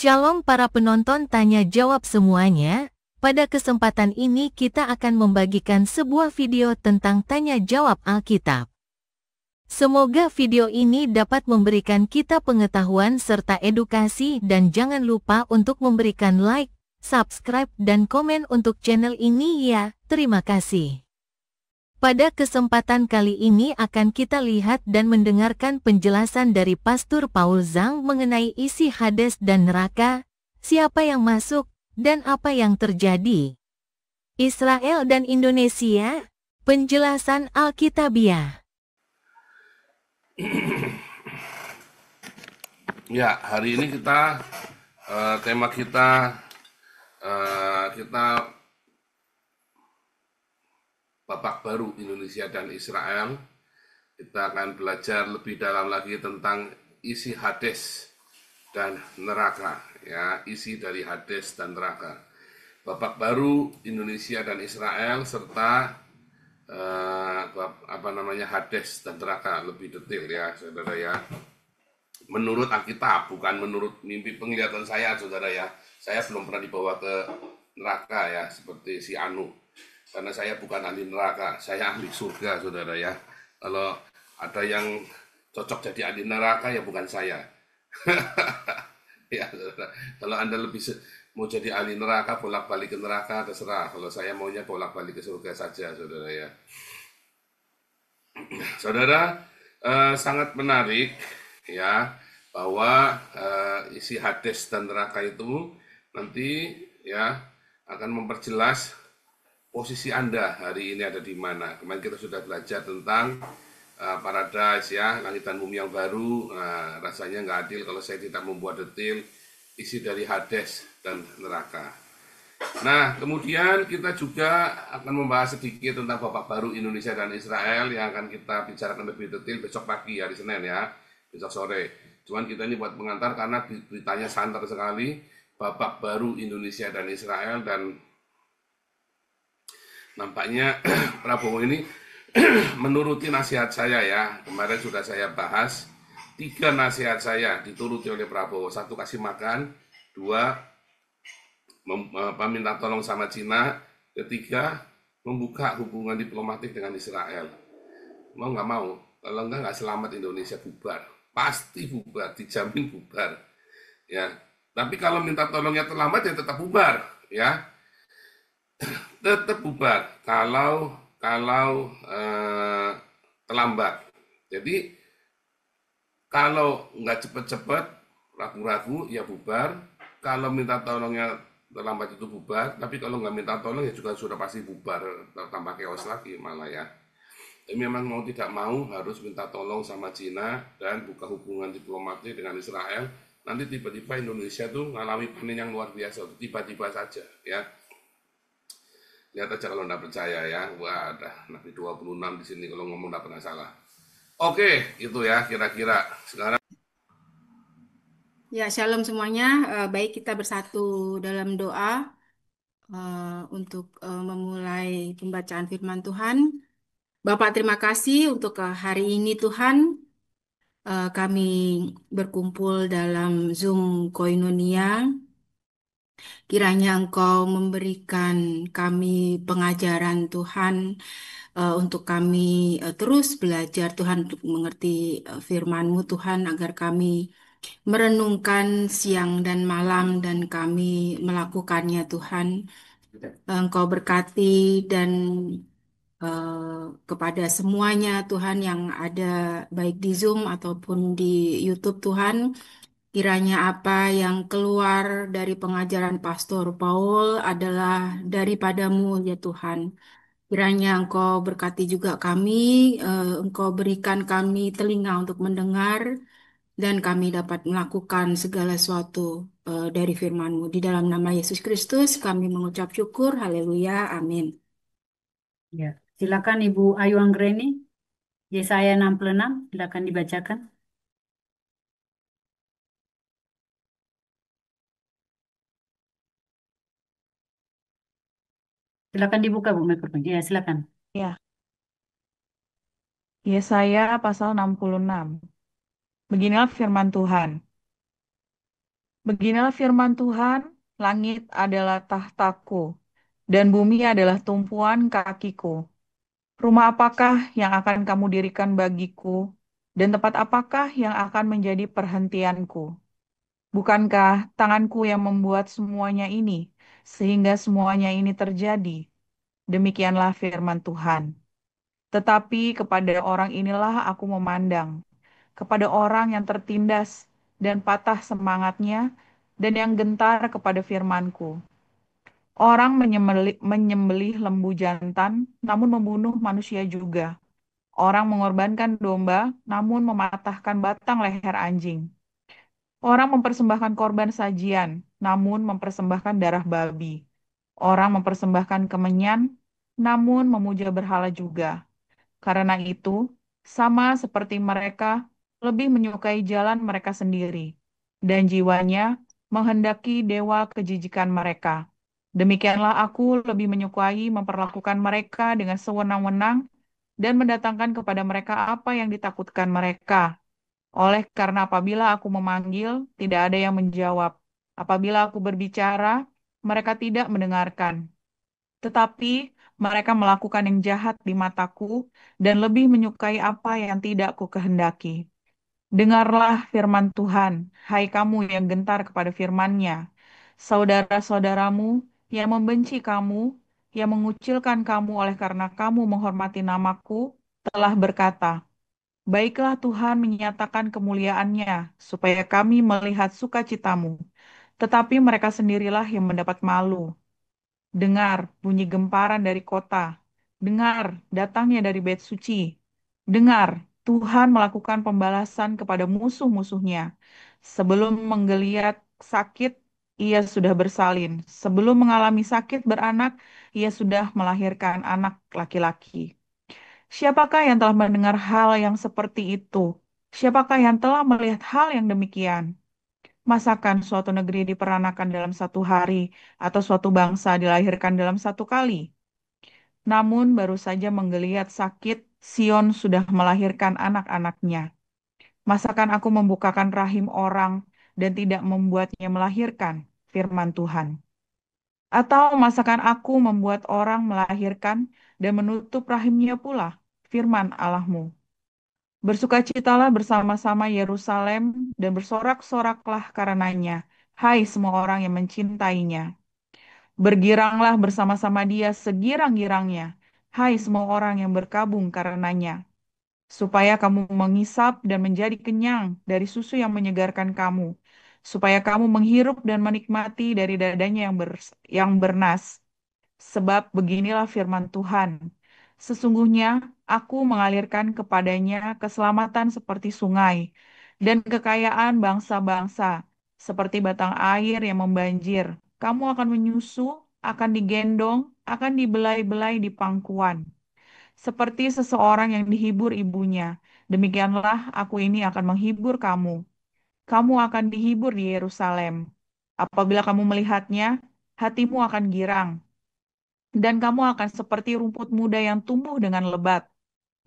Shalom para penonton tanya jawab semuanya. Pada kesempatan ini kita akan membagikan sebuah video tentang tanya jawab Alkitab. Semoga video ini dapat memberikan kita pengetahuan serta edukasi dan jangan lupa untuk memberikan like, subscribe dan komen untuk channel ini ya. Terima kasih. Pada kesempatan kali ini akan kita lihat dan mendengarkan penjelasan dari Pastor Paul Zhang mengenai isi Hades dan neraka, siapa yang masuk, dan apa yang terjadi. Israel dan Indonesia, penjelasan Alkitabiah. Ya, hari ini tema kita babak baru Indonesia dan Israel. Kita akan belajar lebih dalam lagi tentang isi Hades dan neraka, ya, isi dari Hades dan neraka. Babak baru Indonesia dan Israel serta Hades dan neraka lebih detail ya, saudara ya. Menurut Alkitab, bukan menurut mimpi penglihatan saya, saudara ya. Saya belum pernah dibawa ke neraka ya, seperti si Anu. Karena saya bukan ahli neraka, saya ahli surga, saudara ya. Kalau ada yang cocok jadi ahli neraka, ya bukan saya. Ya, saudara. Kalau Anda mau jadi ahli neraka, bolak-balik ke neraka, terserah. Kalau saya maunya bolak-balik ke surga saja, saudara ya. Saudara, sangat menarik ya, bahwa isi Hades dan neraka itu nanti ya akan memperjelas posisi Anda hari ini ada di mana. Kemarin kita sudah belajar tentang paradise ya, langit dan bumi yang baru. Nah, rasanya nggak adil kalau saya tidak membuat detail isi dari Hades dan neraka. Nah, kemudian kita juga akan membahas sedikit tentang babak baru Indonesia dan Israel yang akan kita bicarakan lebih detail besok pagi, hari Senin ya, besok sore. Cuman kita ini buat pengantar karena beritanya santer sekali, babak baru Indonesia dan Israel, dan nampaknya Prabowo ini menuruti nasihat saya ya. Kemarin sudah saya bahas 3 nasihat saya dituruti oleh Prabowo. 1, kasih makan. 2, minta tolong sama Cina. 3, membuka hubungan diplomatik dengan Israel. Mau nggak mau, kalau nggak selamat Indonesia bubar. Pasti bubar, dijamin bubar. Ya, tapi kalau minta tolongnya terlambat ya tetap bubar, ya. Tetap bubar kalau terlambat. Jadi kalau nggak cepet-cepet, ragu-ragu ya bubar. Kalau minta tolongnya terlambat itu bubar, tapi kalau nggak minta tolong ya juga sudah pasti bubar, tambah chaos lagi malah ya. Tapi memang mau tidak mau harus minta tolong sama Cina dan buka hubungan diplomatik dengan Israel. Nanti tiba-tiba Indonesia tuh ngalami panen yang luar biasa, tiba-tiba saja ya. Lihat aja kalau nggak percaya ya. Wah, ada Nabi 26 di sini kalau ngomong nggak pernah salah. Oke, itu ya kira-kira. Sekarang Ya, shalom semuanya. Baik, kita bersatu dalam doa untuk memulai pembacaan firman Tuhan. Bapak, terima kasih untuk hari ini Tuhan. Kami berkumpul dalam Zoom Koinonia. Kiranya Engkau memberikan kami pengajaran Tuhan untuk kami terus belajar Tuhan untuk mengerti firman-Mu Tuhan agar kami merenungkan siang dan malam dan kami melakukannya Tuhan. Engkau berkati dan kepada semuanya Tuhan yang ada baik di Zoom ataupun di YouTube Tuhan. Kiranya apa yang keluar dari pengajaran Pastor Paul adalah daripada-Mu ya Tuhan. Kiranya Engkau berkati juga kami, Engkau berikan kami telinga untuk mendengar, dan kami dapat melakukan segala sesuatu dari firman-Mu. Di dalam nama Yesus Kristus kami mengucap syukur, haleluya, amin. Ya, silakan Ibu Ayu Anggreni, Yesaya 66, silakan dibacakan. Silakan dibuka Bu mikrofon. Ya, silakan. Ya, Yesaya pasal 66. Beginilah firman Tuhan. Beginilah firman Tuhan, langit adalah tahtaku, dan bumi adalah tumpuan kakiku. Rumah apakah yang akan kamu dirikan bagiku, dan tempat apakah yang akan menjadi perhentianku? Bukankah tanganku yang membuat semuanya ini, sehingga semuanya ini terjadi? Demikianlah firman Tuhan. Tetapi kepada orang inilah aku memandang, kepada orang yang tertindas dan patah semangatnya, dan yang gentar kepada firmanku. Orang menyembelih lembu jantan, namun membunuh manusia juga. Orang mengorbankan domba, namun mematahkan batang leher anjing. Orang mempersembahkan korban sajian, namun mempersembahkan darah babi. Orang mempersembahkan kemenyan, namun memuja berhala juga. Karena itu, sama seperti mereka, lebih menyukai jalan mereka sendiri, dan jiwanya menghendaki dewa kejijikan mereka. Demikianlah aku lebih menyukai memperlakukan mereka dengan sewenang-wenang dan mendatangkan kepada mereka apa yang ditakutkan mereka. Oleh karena apabila aku memanggil, tidak ada yang menjawab. Apabila aku berbicara, mereka tidak mendengarkan. Tetapi mereka melakukan yang jahat di mataku dan lebih menyukai apa yang tidak ku kehendaki. Dengarlah firman Tuhan, hai kamu yang gentar kepada firman-Nya. Saudara-saudaramu yang membenci kamu, yang mengucilkan kamu oleh karena kamu menghormati namaku, telah berkata, baiklah Tuhan menyatakan kemuliaan-Nya, supaya kami melihat sukacitamu. Tetapi mereka sendirilah yang mendapat malu. Dengar bunyi gemparan dari kota. Dengar datangnya dari bait suci. Dengar, Tuhan melakukan pembalasan kepada musuh-musuhnya. Sebelum menggeliat sakit, ia sudah bersalin. Sebelum mengalami sakit beranak, ia sudah melahirkan anak laki-laki. Siapakah yang telah mendengar hal yang seperti itu? Siapakah yang telah melihat hal yang demikian? Masakan suatu negeri diperanakan dalam satu hari, atau suatu bangsa dilahirkan dalam satu kali? Namun baru saja menggeliat sakit, Sion sudah melahirkan anak-anaknya. Masakan aku membukakan rahim orang dan tidak membuatnya melahirkan? Firman Tuhan. Atau masakan aku membuat orang melahirkan dan menutup rahimnya pula? Firman Allahmu. Bersukacitalah bersama-sama Yerusalem dan bersorak-soraklah karenanya, hai semua orang yang mencintainya. Bergiranglah bersama-sama dia segirang-girangnya, hai semua orang yang berkabung karenanya. Supaya kamu mengisap dan menjadi kenyang dari susu yang menyegarkan kamu, supaya kamu menghirup dan menikmati dari dadanya yang bernas. Sebab beginilah firman Tuhan. Sesungguhnya aku mengalirkan kepadanya keselamatan seperti sungai dan kekayaan bangsa-bangsa seperti batang air yang membanjir. Kamu akan menyusu, akan digendong, akan dibelai-belai di pangkuan. Seperti seseorang yang dihibur ibunya. Demikianlah aku ini akan menghibur kamu. Kamu akan dihibur di Yerusalem. Apabila kamu melihatnya, hatimu akan girang dan kamu akan seperti rumput muda yang tumbuh dengan lebat.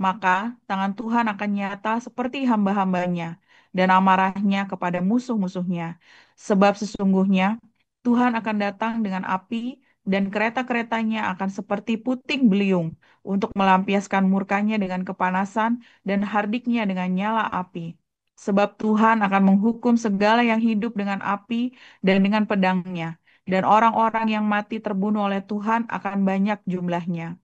Maka tangan Tuhan akan nyata seperti hamba-hambanya dan amarahnya kepada musuh-musuhnya. Sebab sesungguhnya Tuhan akan datang dengan api dan kereta-keretanya akan seperti puting beliung untuk melampiaskan murkanya dengan kepanasan dan hardiknya dengan nyala api. Sebab Tuhan akan menghukum segala yang hidup dengan api dan dengan pedangnya, dan orang-orang yang mati terbunuh oleh Tuhan akan banyak jumlahnya.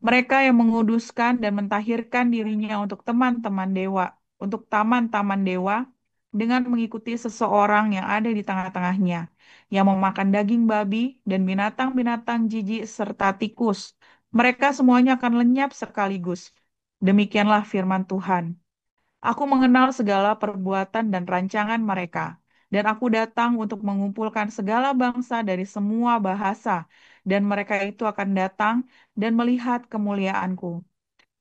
Mereka yang menguduskan dan mentahirkan dirinya untuk teman-teman dewa, untuk taman-taman dewa, dengan mengikuti seseorang yang ada di tengah-tengahnya, yang memakan daging babi dan binatang-binatang jijik serta tikus. Mereka semuanya akan lenyap sekaligus. Demikianlah firman Tuhan. Aku mengenal segala perbuatan dan rancangan mereka, dan aku datang untuk mengumpulkan segala bangsa dari semua bahasa, dan mereka itu akan datang dan melihat kemuliaanku.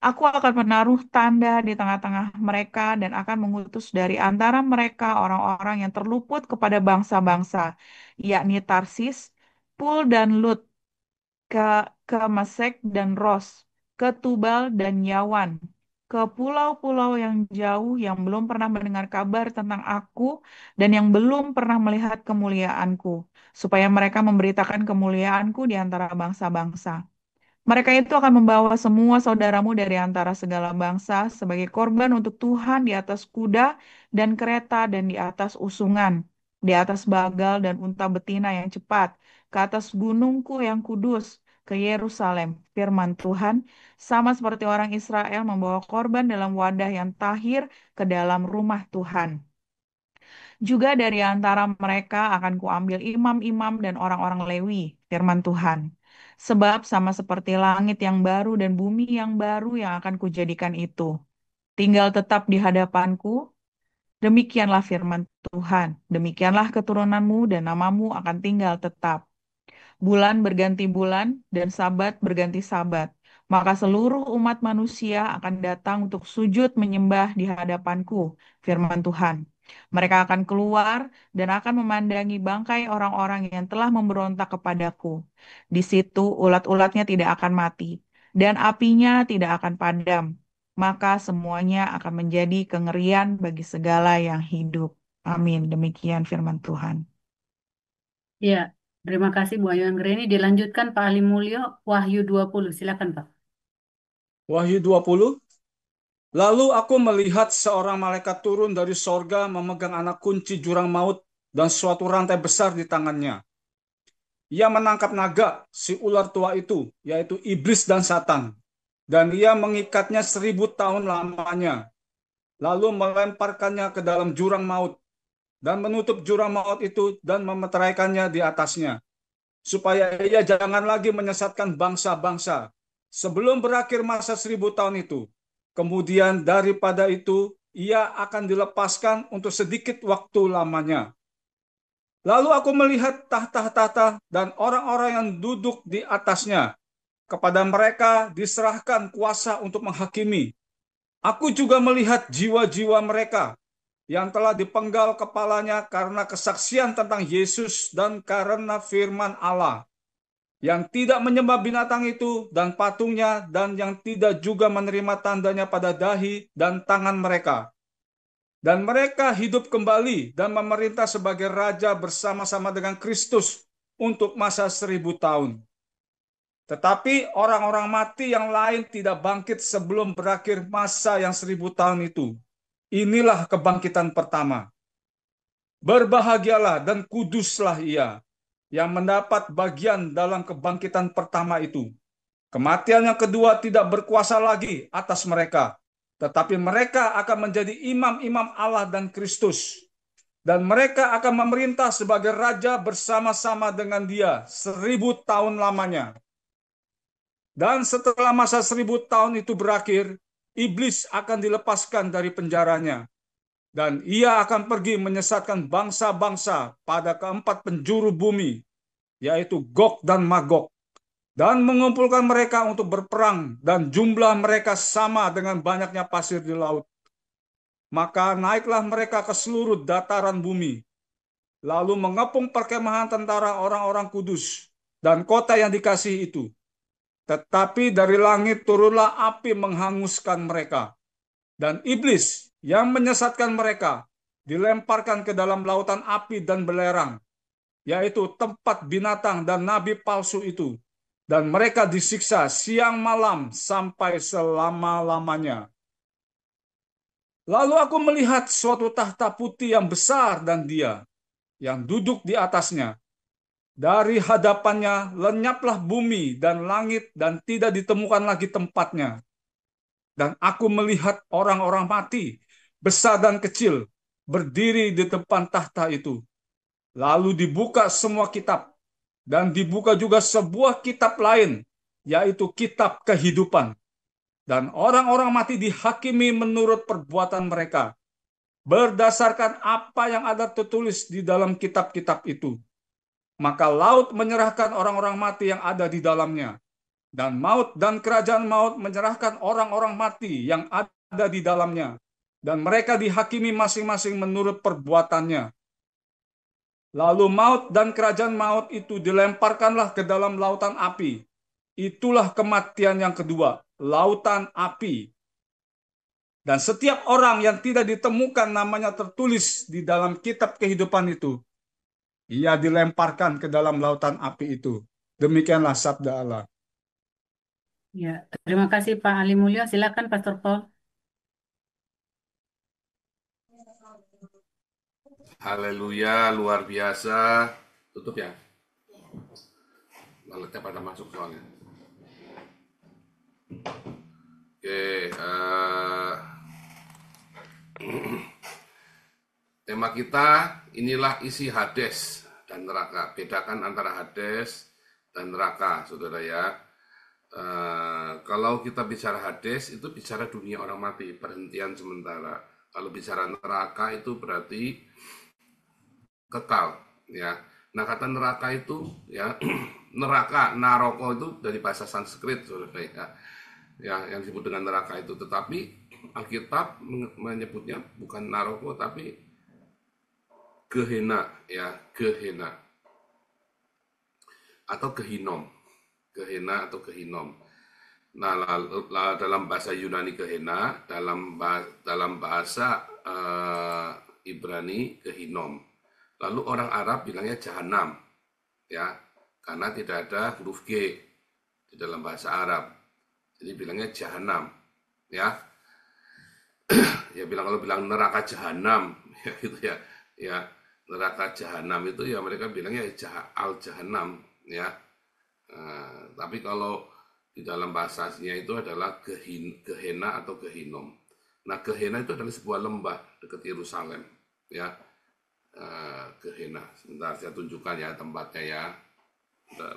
Aku akan menaruh tanda di tengah-tengah mereka dan akan mengutus dari antara mereka orang-orang yang terluput kepada bangsa-bangsa, yakni Tarsis, Pul dan Lut, ke, ke Mesek dan Ros, ke Tubal dan Yawan, ke pulau-pulau yang jauh yang belum pernah mendengar kabar tentang aku dan yang belum pernah melihat kemuliaanku, supaya mereka memberitakan kemuliaanku di antara bangsa-bangsa. Mereka itu akan membawa semua saudaramu dari antara segala bangsa sebagai korban untuk Tuhan di atas kuda dan kereta dan di atas usungan, di atas bagal dan unta betina yang cepat, ke atas gunungku yang kudus, ke Yerusalem, firman Tuhan, sama seperti orang Israel membawa korban dalam wadah yang tahir ke dalam rumah Tuhan. Juga dari antara mereka akan kuambil imam-imam dan orang-orang Lewi, firman Tuhan. Sebab sama seperti langit yang baru dan bumi yang baru yang akan kujadikan itu. Tinggal tetap di hadapanku, demikianlah firman Tuhan. Demikianlah keturunanmu dan namamu akan tinggal tetap. Bulan berganti bulan dan sabat berganti sabat. Maka seluruh umat manusia akan datang untuk sujud menyembah di hadapanku, firman Tuhan. Mereka akan keluar dan akan memandangi bangkai orang-orang yang telah memberontak kepadaku. Di situ ulat-ulatnya tidak akan mati, dan apinya tidak akan padam. Maka semuanya akan menjadi kengerian bagi segala yang hidup. Amin. Demikian firman Tuhan. Ya, terima kasih Bu Ayu Anggreni. Dilanjutkan Pak Ali Mulyo, Wahyu 20. Silakan Pak. Wahyu 20. Lalu aku melihat seorang malaikat turun dari sorga memegang anak kunci jurang maut dan suatu rantai besar di tangannya. Ia menangkap naga, si ular tua itu, yaitu iblis dan Satan, dan ia mengikatnya 1000 tahun lamanya, lalu melemparkannya ke dalam jurang maut, dan menutup jurang maut itu dan memeteraikannya di atasnya, supaya ia jangan lagi menyesatkan bangsa-bangsa sebelum berakhir masa 1000 tahun itu. Kemudian daripada itu, ia akan dilepaskan untuk sedikit waktu lamanya. Lalu aku melihat tahta-tahta dan orang-orang yang duduk di atasnya. Kepada mereka diserahkan kuasa untuk menghakimi. Aku juga melihat jiwa-jiwa mereka yang telah dipenggal kepalanya karena kesaksian tentang Yesus dan karena firman Allah, yang tidak menyembah binatang itu dan patungnya, dan yang tidak juga menerima tandanya pada dahi dan tangan mereka. Dan mereka hidup kembali dan memerintah sebagai raja bersama-sama dengan Kristus untuk masa 1000 tahun. Tetapi orang-orang mati yang lain tidak bangkit sebelum berakhir masa yang 1000 tahun itu. Inilah kebangkitan pertama. Berbahagialah dan kuduslah ia yang mendapat bagian dalam kebangkitan pertama itu. Kematian yang kedua tidak berkuasa lagi atas mereka, tetapi mereka akan menjadi imam-imam Allah dan Kristus. Dan mereka akan memerintah sebagai raja bersama-sama dengan dia 1000 tahun lamanya. Dan setelah masa 1000 tahun itu berakhir, iblis akan dilepaskan dari penjaranya. Dan ia akan pergi menyesatkan bangsa-bangsa pada keempat penjuru bumi, yaitu Gog dan Magog, dan mengumpulkan mereka untuk berperang, dan jumlah mereka sama dengan banyaknya pasir di laut. Maka naiklah mereka ke seluruh dataran bumi, lalu mengepung perkemahan tentara orang-orang kudus dan kota yang dikasihi itu. Tetapi dari langit turunlah api menghanguskan mereka, dan iblis yang menyesatkan mereka dilemparkan ke dalam lautan api dan belerang, yaitu tempat binatang dan nabi palsu itu, dan mereka disiksa siang malam sampai selama-lamanya. Lalu aku melihat suatu tahta putih yang besar dan dia yang duduk di atasnya. Dari hadapannya lenyaplah bumi dan langit dan tidak ditemukan lagi tempatnya. Dan aku melihat orang-orang mati, besar dan kecil, berdiri di depan tahta itu. Lalu dibuka semua kitab, dan dibuka juga sebuah kitab lain, yaitu kitab kehidupan. Dan orang-orang mati dihakimi menurut perbuatan mereka, berdasarkan apa yang ada tertulis di dalam kitab-kitab itu. Maka laut menyerahkan orang-orang mati yang ada di dalamnya, dan maut dan kerajaan maut menyerahkan orang-orang mati yang ada di dalamnya, dan mereka dihakimi masing-masing menurut perbuatannya. Lalu maut dan kerajaan maut itu dilemparkanlah ke dalam lautan api. Itulah kematian yang kedua, lautan api. Dan setiap orang yang tidak ditemukan namanya tertulis di dalam kitab kehidupan itu, ia dilemparkan ke dalam lautan api itu. Demikianlah sabda Allah. Ya, terima kasih Pak Ali Mulyo. Silakan Pastor Paul. Haleluya, luar biasa. Tutup ya. Lalatnya pada masuk soalnya. Oke, tema kita inilah isi Hades dan neraka. Bedakan antara Hades dan neraka, saudara ya. Kalau kita bicara Hades itu bicara dunia orang mati, perhentian sementara. Kalau bicara neraka itu berarti kekal, ya. Nah, kata neraka itu ya neraka, naroko itu dari bahasa Sanskrit, saudara ya, yang disebut dengan neraka itu. Tetapi Alkitab menyebutnya bukan naroko tapi Gehenna, ya, Gehenna atau Gehinom, Gehenna atau Gehinom. Nah, dalam bahasa Yunani Gehenna, dalam bahasa Ibrani Gehinom. Lalu orang Arab bilangnya Jahanam, ya, karena tidak ada huruf G di dalam bahasa Arab. Jadi bilangnya Jahanam, ya. Ya kalau bilang neraka Jahanam, ya gitu ya. Ya, neraka Jahanam itu ya mereka bilangnya al Jahanam, ya. Tapi kalau di dalam bahasanya itu adalah Gehenna atau Gehinom. Nah, Gehenna itu adalah sebuah lembah dekat Yerusalem, ya. Gehenna. Sebentar saya tunjukkan ya tempatnya ya. Bentar.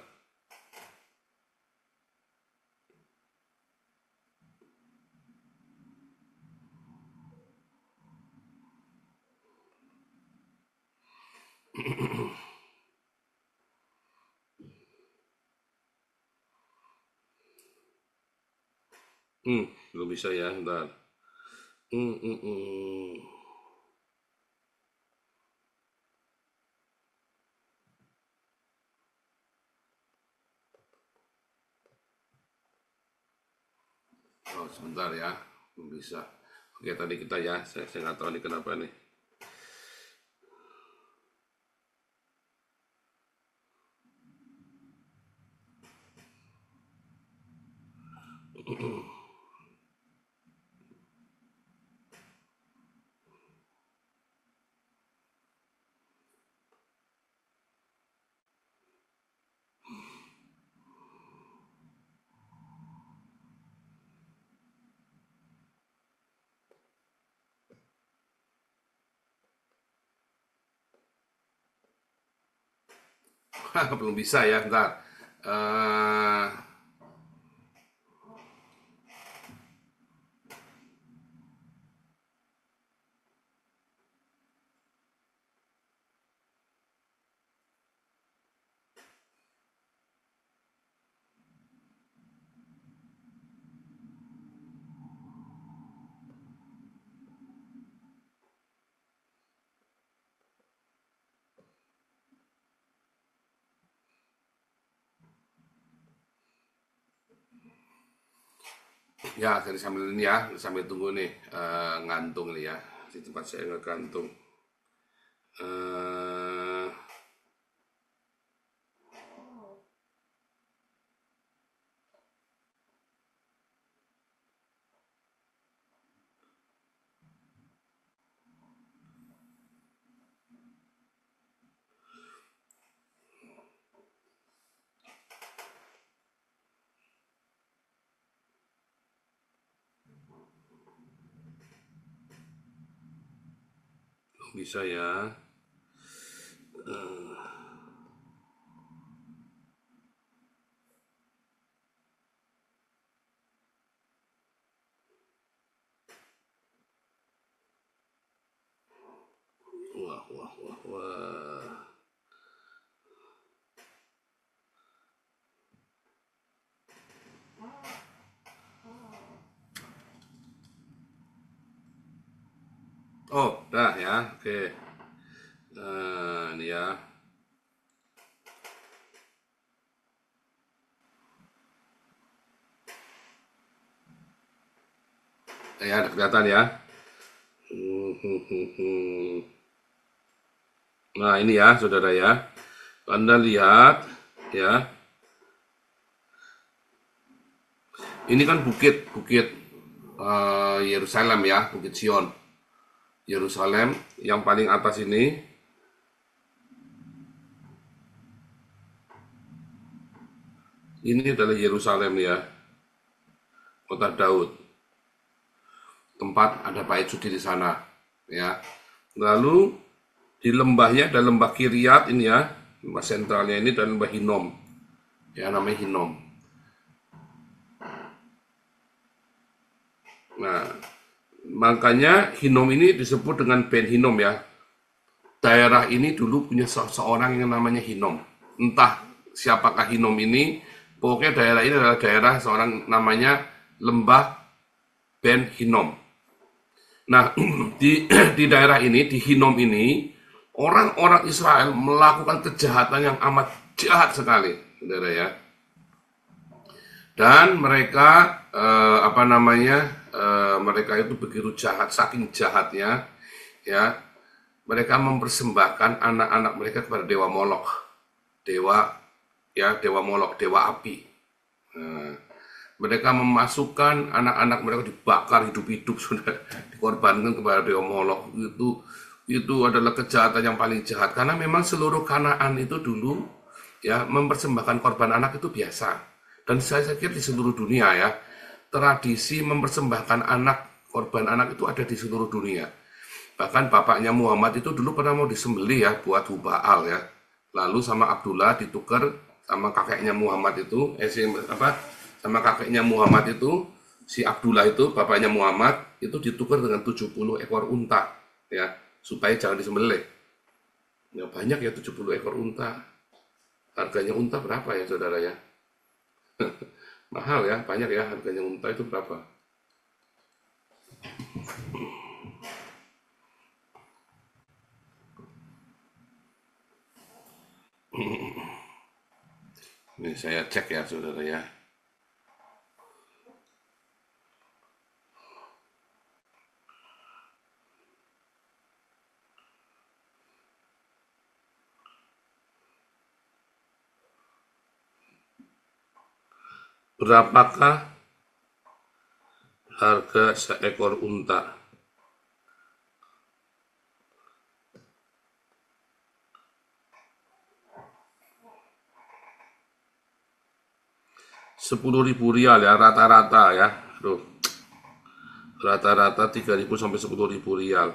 Belum bisa ya, bentar. Oh, sebentar ya, belum bisa. Oke, tadi kita ya, saya nggak tahu nih kenapa nih. Belum bisa ya, bentar. Ya, saya sambil ini ya, sambil tunggu nih, ngantung nih ya. Di tempat saya nggak gantung. Bisa ya. Wah. Oh, dah ya, oke. Ini ya. Ya, ada kelihatan ya. Nah, ini ya, saudara ya. Anda lihat, ya. Ini kan bukit Yerusalem ya, Bukit Sion. Yerusalem yang paling atas ini. Ini adalah Yerusalem ya, kota Daud. Tempat ada bait suci di sana, ya. Lalu di lembahnya ada lembah Kiryat ini ya, lembah sentralnya ini dan lembah Hinom, ya namanya Hinom. Nah, makanya Hinom ini disebut dengan Ben Hinom ya. Daerah ini dulu punya seorang yang namanya Hinom. Entah siapakah Hinom ini, pokoknya daerah ini adalah daerah seorang namanya Lembah Ben Hinom. Nah, di daerah ini, di Hinom ini, orang-orang Israel melakukan kejahatan yang amat jahat sekali, saudara ya. Dan mereka mereka itu begitu jahat, saking jahatnya, ya, mereka mempersembahkan anak-anak mereka kepada dewa Molok, dewa Molok, dewa api. Nah, mereka memasukkan anak-anak mereka dibakar hidup-hidup, sudah dikorbankan kepada dewa Molok. Itu adalah kejahatan yang paling jahat, karena memang seluruh Kanaan itu dulu ya mempersembahkan korban anak itu biasa. Dan saya kira di seluruh dunia ya, tradisi mempersembahkan korban anak itu ada di seluruh dunia. Bahkan bapaknya Muhammad itu dulu pernah mau disembelih ya buat Hubal ya. Lalu sama Abdullah ditukar sama kakeknya Muhammad itu, sama kakeknya Muhammad itu, si Abdullah itu, bapaknya Muhammad, itu ditukar dengan 70 ekor unta, ya, supaya jangan disembelih. Ya banyak ya 70 ekor unta. Harganya unta berapa ya saudara ya? Mahal ya, banyak ya harganya unta itu berapa? Ini saya cek ya saudara ya. Berapakah harga seekor unta? Rp10.000 ya rata-rata ya. Rata-rata 3.000 sampai Rp10.000.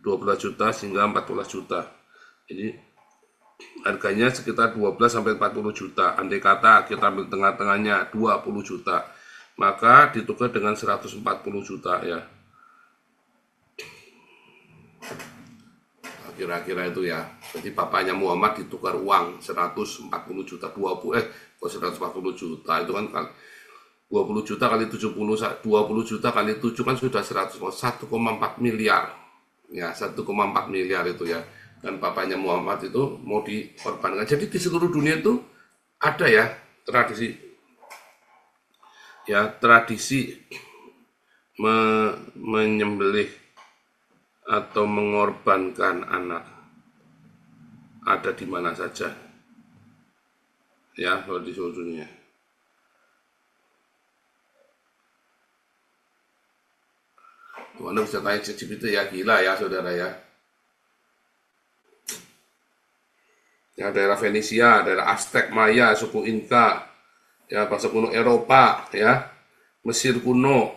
12 juta hingga 14 juta. Jadi harganya sekitar 12 sampai 40 juta. Andai kata kita ambil tengah-tengahnya 20 juta, maka ditukar dengan 140 juta ya. Kira-kira itu ya. Jadi bapaknya Muhammad ditukar uang 140 juta, 140 juta itu kan 20 juta kali 70, 20 juta kali 7 kan sudah 1,4 miliar. Ya, 1,4 miliar itu ya. Dan bapaknya Muhammad itu mau dikorbankan. Jadi di seluruh dunia itu ada ya tradisi menyembelih atau mengorbankan anak. Ada di mana saja ya kalau di seluruh dunia. Anda bisa tanya ChatGPT ya, gila ya saudara ya. Ya, daerah Venesia, daerah Aztec, Maya, suku Inka, ya bangsa kuno Eropa, ya, Mesir kuno,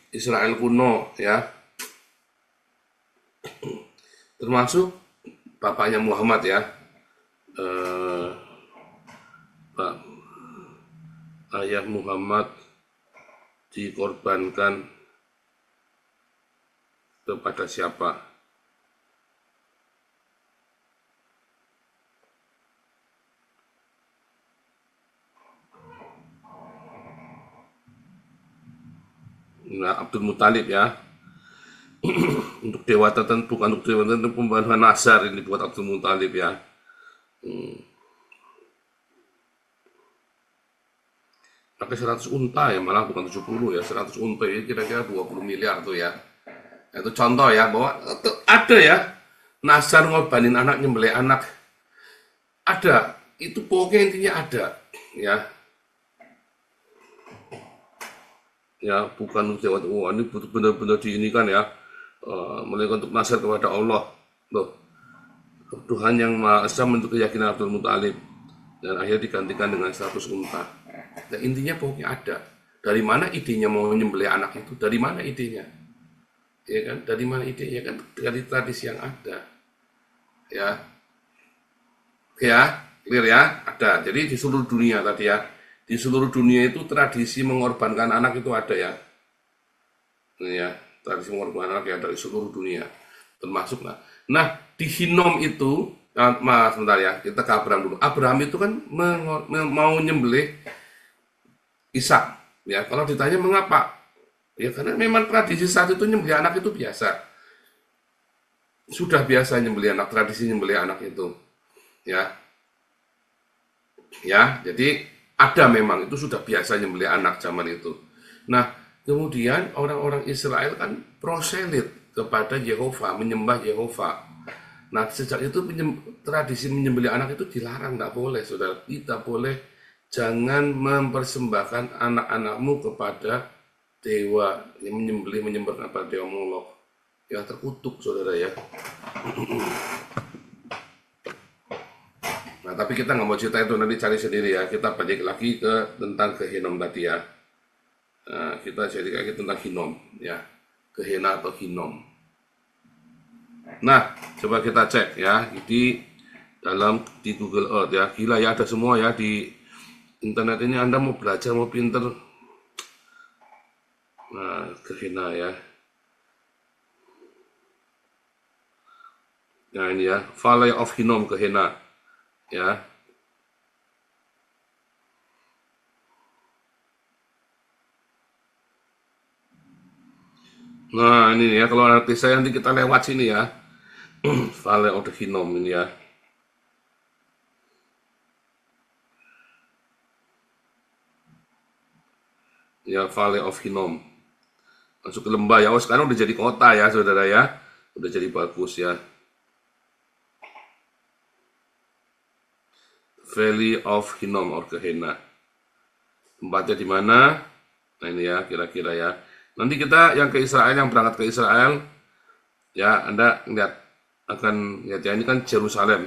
Israel kuno, ya, termasuk bapaknya Muhammad ya, ayah Muhammad dikorbankan kepada siapa? Nah, Abdul Muthalib ya. Untuk dewa tertentu, untuk dewa tertentu pembahasan Nazar ini buat Abdul Muthalib ya. pakai 100 unta ya, malah bukan 70 ya, 100 unta ya kira-kira 20 miliar tuh ya. Itu contoh ya, bahwa itu ada ya, Nazar ngorbanin anak, nyembelih anak, ada, itu pokoknya intinya ada ya. Ya bukan jawab, wah ini benar-benar diinikan ya, mereka untuk nazar kepada Allah loh, Tuhan yang Maha Esa menurut keyakinan Abdul Muthalib, dan akhirnya digantikan dengan 100 unta. Nah, intinya pokoknya ada. Dari mana idenya mau menyembelih anak itu? Dari mana idenya? Ya kan? Dari mana idenya? Kan dari tradisi yang ada. Ya. Ya, clear ya? Ada. Jadi di seluruh dunia tadi ya. Di seluruh dunia itu tradisi mengorbankan anak itu ada ya. Ini ya, tradisi mengorbankan anak ya dari seluruh dunia. Termasuk nah, di Hinom itu, sebentar ya, kita ke Abraham dulu. Abraham itu kan mau nyembelih Ishak. Ya, kalau ditanya mengapa? Ya karena memang tradisi saat itu nyembelih anak itu biasa. Sudah biasa nyembelih anak, tradisi nyembelih anak itu. Ya. Ya, jadi ada memang itu sudah biasa nyembelih anak zaman itu. Nah, kemudian orang-orang Israel kan proselit kepada Yehova, menyembah Yehova. Nah, sejak itu tradisi menyembelih anak itu dilarang, nggak boleh, saudara. Tidak boleh, jangan mempersembahkan anak-anakmu kepada dewa yang menyembelih kepada dewa Molok. Ya terkutuk, saudara ya. Nah, tapi kita nggak mau cerita itu, nanti cari sendiri ya. Kita balik lagi ke tentang Gehenom tadi ya. Nah, kita jadi lagi tentang Hinom ya. Gehenna atau Hinom. Nah, coba kita cek ya di Google Earth ya. Gila ya, ada semua ya di internet ini. Anda mau belajar, mau pinter. Nah, Gehenna ya. Nah, ini ya, Valley of Hinnom, Gehenna ya. Nah, ini ya, kalau nanti saya nanti kita lewat sini ya. Valley of the Hinnom ini ya. Ya, Valley of Hinnom. Masuk ke lembah ya. Oh, sekarang udah jadi kota ya, saudara ya. Udah jadi bagus ya. Valley of Hinnom or Gehenna. Tempatnya di mana? Nah, ini ya, kira-kira ya. Nanti kita yang ke Israel, yang berangkat ke Israel, ya, Anda lihat akan lihat ya, ini kan Yerusalem.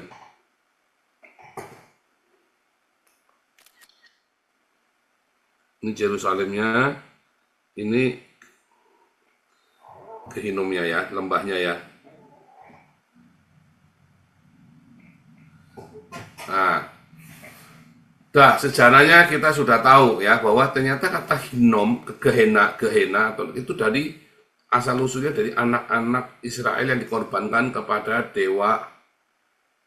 Ini Yerusalemnya, ini Gehinnomnya ya, lembahnya ya. Nah, sejarahnya kita sudah tahu ya, bahwa ternyata kata Hinnom, Gehenna itu dari asal usulnya dari anak-anak Israel yang dikorbankan kepada dewa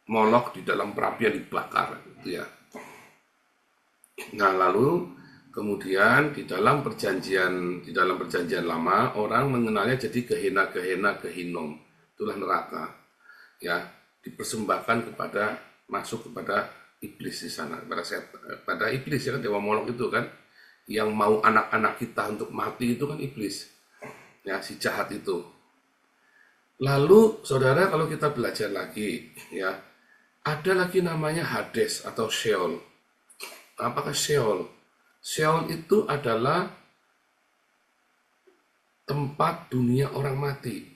Molok di dalam perapian dibakar gitu ya. Nah, lalu kemudian di dalam perjanjian lama orang mengenalnya jadi Gehenna, Gehinnom. Itulah neraka. Ya, dipersembahkan masuk kepada iblis di sana, pada iblis ya kan, dewa Molok itu kan yang mau anak-anak kita untuk mati itu kan iblis. Ya, si jahat itu. Lalu saudara, kalau kita belajar lagi ya, ada lagi namanya Hades atau Sheol. Apakah Sheol? Sheol itu adalah tempat dunia orang mati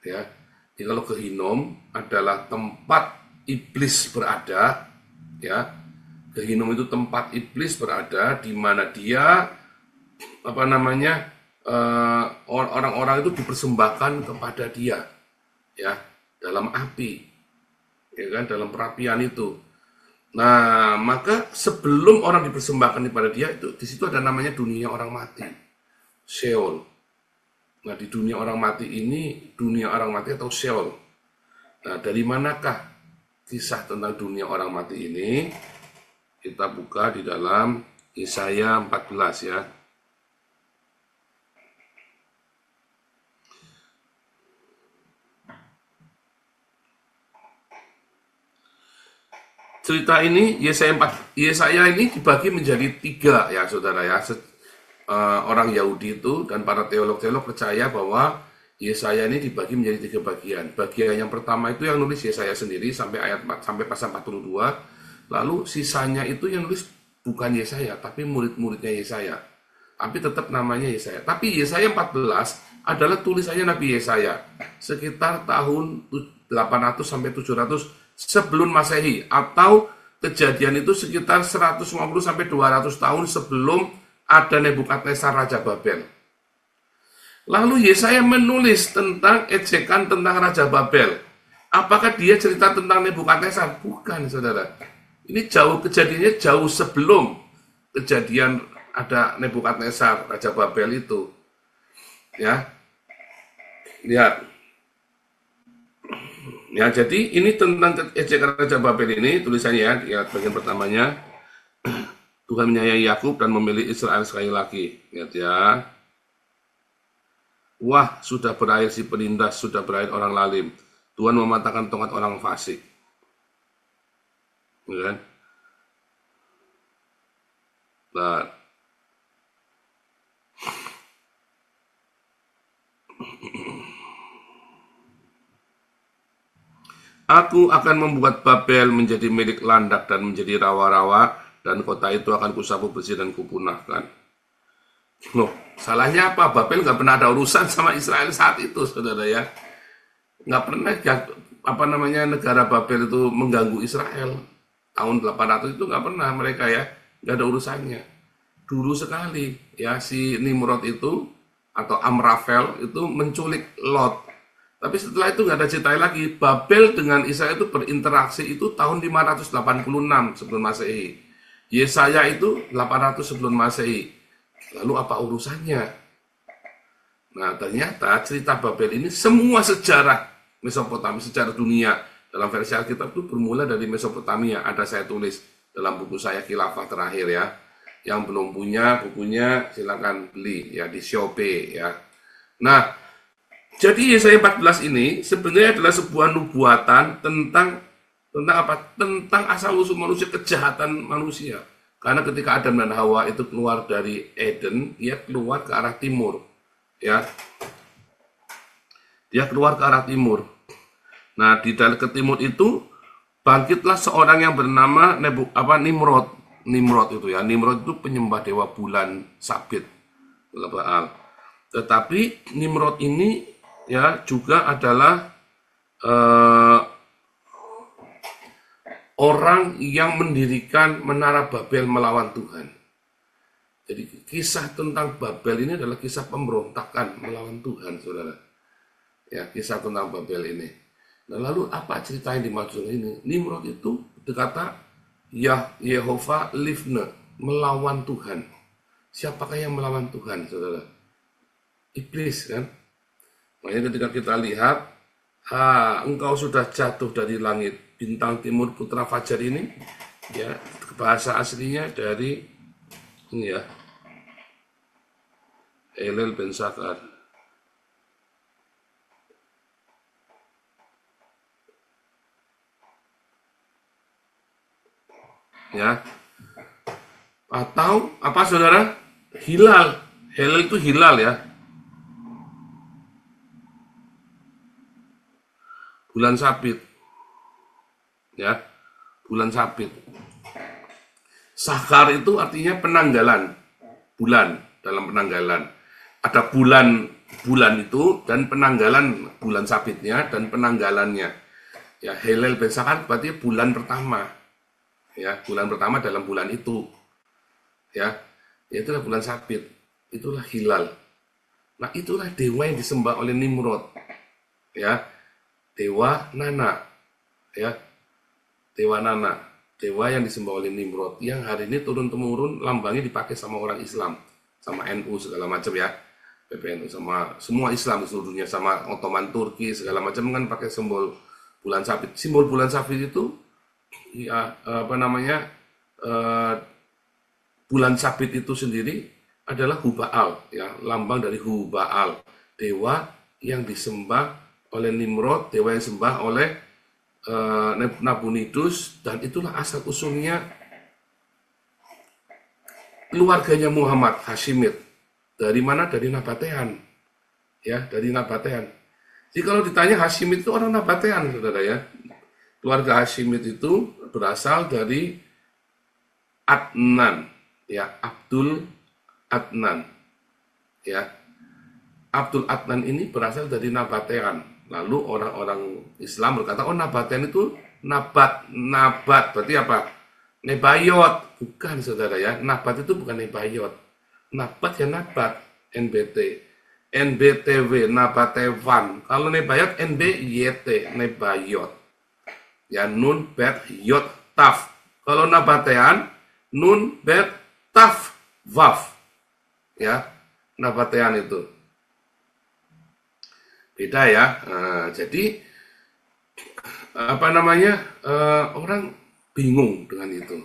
ya. Jadi kalau Gehinnom adalah tempat iblis berada ya. Gehinnom itu tempat iblis berada, di mana dia orang-orang itu dipersembahkan kepada dia ya, dalam api ya kan, dalam perapian itu. Nah, maka sebelum orang dipersembahkan kepada dia, itu di situ ada namanya dunia orang mati, Sheol. Nah, di dunia orang mati ini, dunia orang mati atau Sheol. Nah, dari manakah kisah tentang dunia orang mati ini? Kita buka di dalam Yesaya 14 ya. cerita ini Yesaya ini dibagi menjadi 3 ya saudara ya. Orang Yahudi itu dan para teolog-teolog percaya bahwa Yesaya ini dibagi menjadi 3 bagian. Bagian yang pertama itu yang nulis Yesaya sendiri sampai sampai pasal 42. Lalu sisanya itu yang nulis bukan Yesaya tapi murid-muridnya Yesaya. Tapi tetap namanya Yesaya. Tapi Yesaya 14 adalah tulisannya Nabi Yesaya sekitar tahun 800 sampai 700 sebelum Masehi, atau kejadian itu sekitar 150 sampai 200 tahun sebelum ada Nebukadnezar Raja Babel. Lalu Yesaya menulis tentang ejekan tentang Raja Babel. Apakah dia cerita tentang Nebukadnezar? Bukan, saudara. Ini kejadiannya jauh sebelum kejadian ada Nebukadnezar Raja Babel itu. Ya. Lihat. Ya, jadi ini tentang ejekan Raja Babel ini tulisannya ya, bagian pertamanya. Tuhan menyayangi Yakub dan memilih Israel sekali lagi. Lihat ya. Wah, sudah berakhir si penindas, sudah berakhir orang lalim. Tuhan mematahkan tongkat orang fasik. Ya kan? Nah, aku akan membuat Babel menjadi milik landak dan menjadi rawa-rawa, dan kota itu akan kusapu bersih dan kupunahkan. Loh, salahnya apa? Babel nggak pernah ada urusan sama Israel saat itu, saudara ya. Nggak pernah negara Babel itu mengganggu Israel. Tahun 800 itu nggak pernah mereka ya, nggak ada urusannya. Dulu sekali ya si Nimrod itu atau Amrafel itu menculik Lot. Tapi setelah itu nggak ada cerita lagi. Babel dengan Israel itu berinteraksi itu tahun 586 sebelum Masehi. Yesaya itu 800 sebelum Masehi. Lalu apa urusannya? Nah, ternyata cerita Babel ini semua sejarah Mesopotamia, sejarah dunia dalam versi Alkitab itu bermula dari Mesopotamia. Ada saya tulis dalam buku saya Khilafah terakhir ya. Yang belum punya bukunya silakan beli ya di Shopee ya. Nah, jadi Yesaya 14 ini sebenarnya adalah sebuah nubuatan tentang apa? Tentang asal-usul manusia, kejahatan manusia. Karena ketika Adam dan Hawa itu keluar dari Eden, dia keluar ke arah timur. Ya. Dia keluar ke arah timur. Nah, di dalam ke timur itu bangkitlah seorang yang bernama Nimrod. Nimrod itu ya. Nimrod itu penyembah dewa bulan sabit. Baal. Tetapi Nimrod ini ya juga adalah orang yang mendirikan menara Babel melawan Tuhan. Jadi kisah tentang Babel ini adalah kisah pemberontakan melawan Tuhan, saudara. Ya, kisah tentang Babel ini. Nah, lalu apa cerita yang dimaksud ini? Nimrod itu berkata, Yehova Livne, melawan Tuhan. Siapakah yang melawan Tuhan, saudara? Iblis kan? Makanya ketika kita lihat, engkau sudah jatuh dari langit, bintang timur putra fajar ini, ya bahasa aslinya dari ini ya, Elel ben Sakar. Ya, atau apa saudara? Hilal. Hilal itu hilal ya. Bulan sabit. Ya, bulan sabit. Sakar itu artinya penanggalan. Bulan, dalam penanggalan. Ada bulan itu dan penanggalan bulan sabitnya dan penanggalannya. Ya, Hilal ben Sakar berarti bulan pertama. Ya, bulan pertama dalam bulan itu. Ya, itulah bulan sabit. Itulah hilal. Nah, itulah dewa yang disembah oleh Nimrod. Ya. Dewa Nana, ya, Dewa Nana, dewa yang disembah oleh Nimrod, yang hari ini turun-temurun lambangnya dipakai sama orang Islam, sama NU segala macam ya, PPNU sama semua Islam di seluruh dunia, sama Ottoman Turki segala macam kan pakai simbol bulan sabit. Simbol bulan sabit itu, ya bulan sabit itu sendiri adalah Hubaal, ya, lambang dari Hubaal, dewa yang disembah oleh Nimrod, dewa yang disembah oleh Nabonidus, dan itulah asal usulnya keluarganya Muhammad Hashimid. Dari mana? Dari Nabatean. Ya, dari Nabatean. Jadi kalau ditanya Hashimid itu orang Nabatean, saudara ya. Keluarga Hashimid itu berasal dari Adnan, ya, Abdul Adnan. Ya. Abdul Adnan ini berasal dari Nabatean. Lalu orang-orang Islam berkata, oh Nabatean itu nabat, berarti apa? Nebayot, bukan saudara ya. Nabat itu bukan nebayot. Nabat ya nabat, NBT. NBTW, nabatewan. Kalau nebayot, NBYT, nebayot. Ya, nun, bet, yot, taf. Kalau nabatean, nun, bet, taf, waf. Ya, nabatean itu. Beda ya. Jadi apa namanya, orang bingung dengan itu.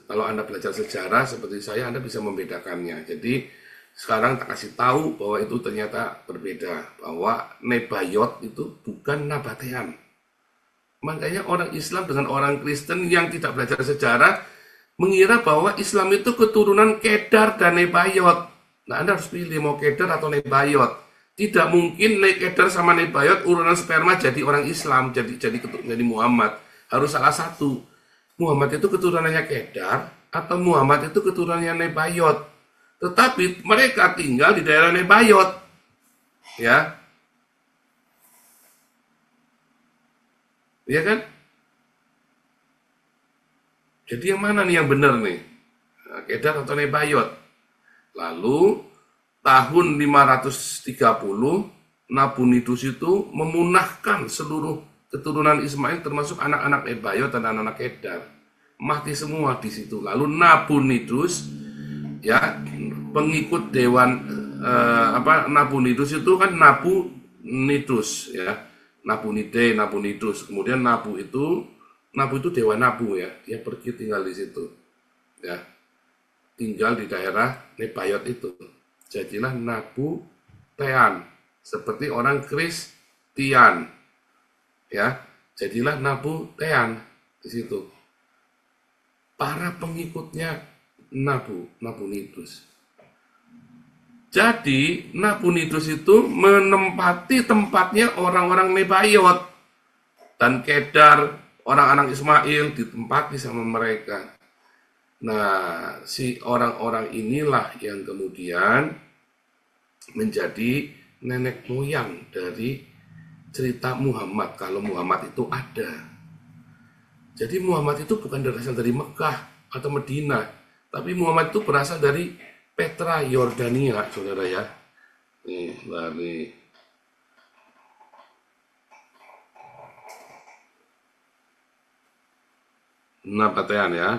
Kalau Anda belajar sejarah seperti saya, Anda bisa membedakannya. Jadi sekarang tak kasih tahu bahwa itu ternyata berbeda, bahwa Nebayot itu bukan Nabatean. Makanya orang Islam dengan orang Kristen yang tidak belajar sejarah mengira bahwa Islam itu keturunan Kedar dan Nebayot. Nah, Anda harus pilih mau Kedar atau Nebayot. Tidak mungkin Kedar sama Nebayot urunan sperma jadi orang Islam, jadi Muhammad. Harus salah satu. Muhammad itu keturunannya Kedar atau Muhammad itu keturunannya Nebayot. Tetapi mereka tinggal di daerah Nebayot. Ya. Iya kan? Jadi yang mana nih yang benar nih? Kedar atau Nebayot? Lalu tahun 530 Nabonidus itu memunahkan seluruh keturunan Ismail termasuk anak-anak Nebayot dan anak-anak Kedar. Mati semua di situ. Lalu Nabonidus, ya, pengikut dewan Nabonidus itu kan Nabonidus, ya. Nabonidus. Kemudian Nabu itu dewa Nabu, ya. Dia pergi tinggal di situ. Ya. Tinggal di daerah Nebayot itu. Jadilah Nabutean, seperti orang Kristian, ya. Jadilah Nabutean di situ. Para pengikutnya Nabonidus. Jadi Nabonidus itu menempati tempatnya orang-orang Nebayot dan Kedar, orang-orang Ismail ditempati sama mereka. Nah, si orang-orang inilah yang kemudian menjadi nenek moyang dari cerita Muhammad, kalau Muhammad itu ada. Jadi Muhammad itu bukan berasal dari Mekah atau Madinah, tapi Muhammad itu berasal dari Petra, Yordania, saudara ya. Nih, dari Nabatean ya.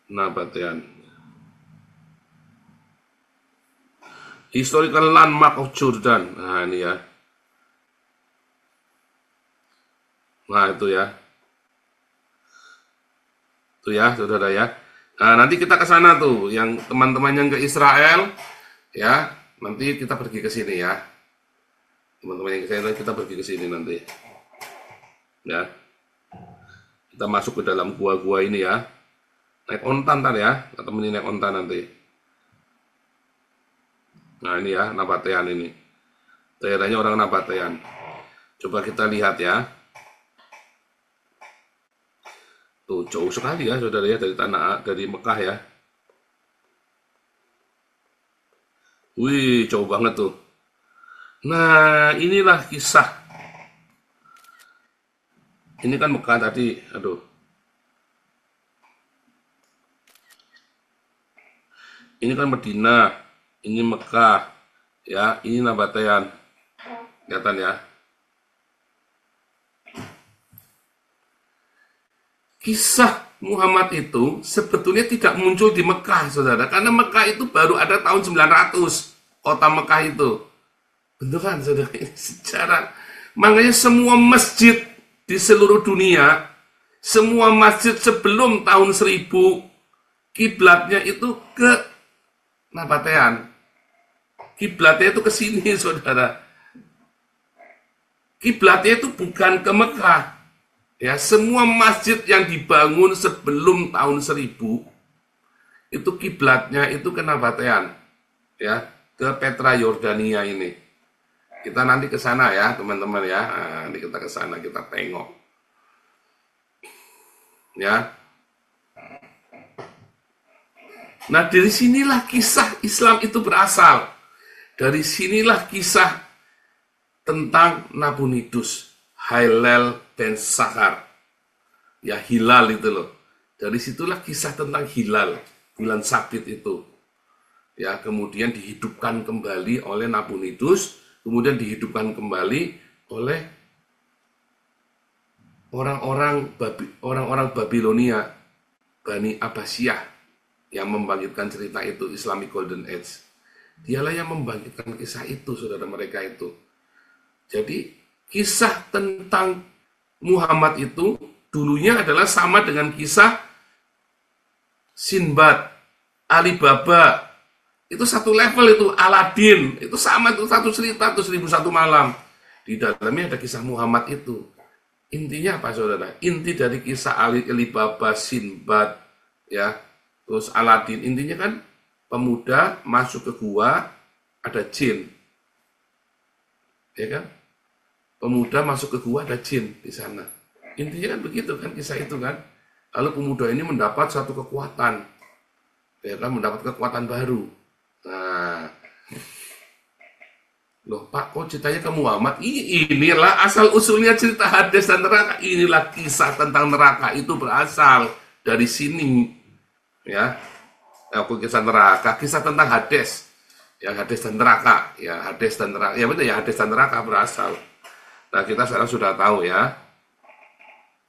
Nabatean. Historical landmark of Jordan. Nah, ini ya. Nah, itu ya. Itu ya, saudara ya. Nah, nanti kita ke sana tuh, yang teman-teman yang ke Israel, ya. Nanti kita pergi ke sini ya. Teman-teman yang ke Israel, kita pergi ke sini nanti. Ya. Kita masuk ke dalam gua-gua ini ya. Naik onta ntar ya, atau naik onta nanti. Nah ini ya, Nabatean ini. Daerahnya orang Nabatean. Coba kita lihat ya. Tuh jauh sekali ya saudara ya dari Mekah ya. Wih, jauh banget tuh. Nah, inilah kisah. Ini kan Mekah tadi, aduh. Ini kan Madinah, ini Mekah, ya, ini Nabatean, kelihatan ya. Kisah Muhammad itu sebetulnya tidak muncul di Mekah, saudara, karena Mekah itu baru ada tahun 900, kota Mekah itu. Beneran, saudara, ini sejarah. Makanya semua masjid di seluruh dunia, semua masjid sebelum tahun 1000, kiblatnya itu ke Nabatean. Kiblatnya itu ke sini, saudara. kiblatnya itu bukan ke Mekah. Ya, semua masjid yang dibangun sebelum tahun 1000 itu kiblatnya itu ke Nabatean, ya, ke Petra Yordania ini. Kita nanti ke sana ya, teman-teman ya. Nah, nanti kita ke sana, kita tengok. Ya. Nah, dari sinilah kisah Islam itu berasal. Dari sinilah kisah tentang Nabonidus, Hillel dan Sahar. Ya, hilal itu loh. Dari situlah kisah tentang hilal, bulan sabit itu. Ya, kemudian dihidupkan kembali oleh Nabonidus, kemudian dihidupkan kembali oleh orang-orang Babilonia, Bani Abbasiyah, yang membangkitkan cerita itu, Islamic Golden Age. Dialah yang membangkitkan kisah itu, saudara, mereka itu. Jadi, kisah tentang Muhammad itu dulunya adalah sama dengan kisah Sinbad, Alibaba. Itu satu level itu, Aladin. Itu sama, itu satu cerita, itu 1001 malam. Di dalamnya ada kisah Muhammad itu. Intinya apa, saudara? Inti dari kisah Alibaba, Sinbad, ya, terus Aladin, intinya kan pemuda masuk ke gua, ada jin. Ya kan? Pemuda masuk ke gua, ada jin di sana. Intinya kan begitu kan, kisah itu kan. Lalu pemuda ini mendapat satu kekuatan. Ya kan, mendapat kekuatan baru. Nah, loh Pak, kok ceritanya ke Muhammad? Inilah asal-usulnya cerita hadis dan neraka. Inilah kisah tentang neraka itu berasal dari sini. Ya, aku kisah neraka, kisah tentang Hades, yang Hades dan neraka, ya Hades dan neraka, ya betul ya, Hades dan neraka berasal. Nah, kita sekarang sudah tahu ya,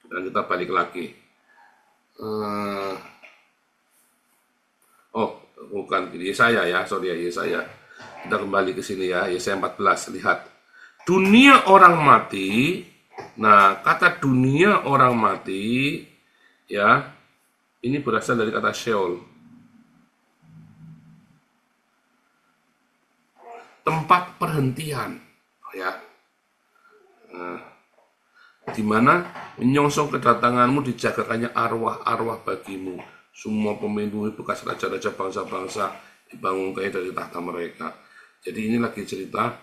dan kita balik lagi. Oh, bukan Yesaya ya, sorry ya, Yesaya. Kita kembali ke sini ya, Yesaya 14, lihat. Dunia orang mati, nah kata dunia orang mati, ya, ini berasal dari kata Sheol. Tempat perhentian, ya. Nah, di mana menyongsong kedatanganmu dijagakannya arwah-arwah bagimu. Semua pemimpin bekas raja-raja bangsa-bangsa dibangunkannya dari tahta mereka. Jadi ini lagi cerita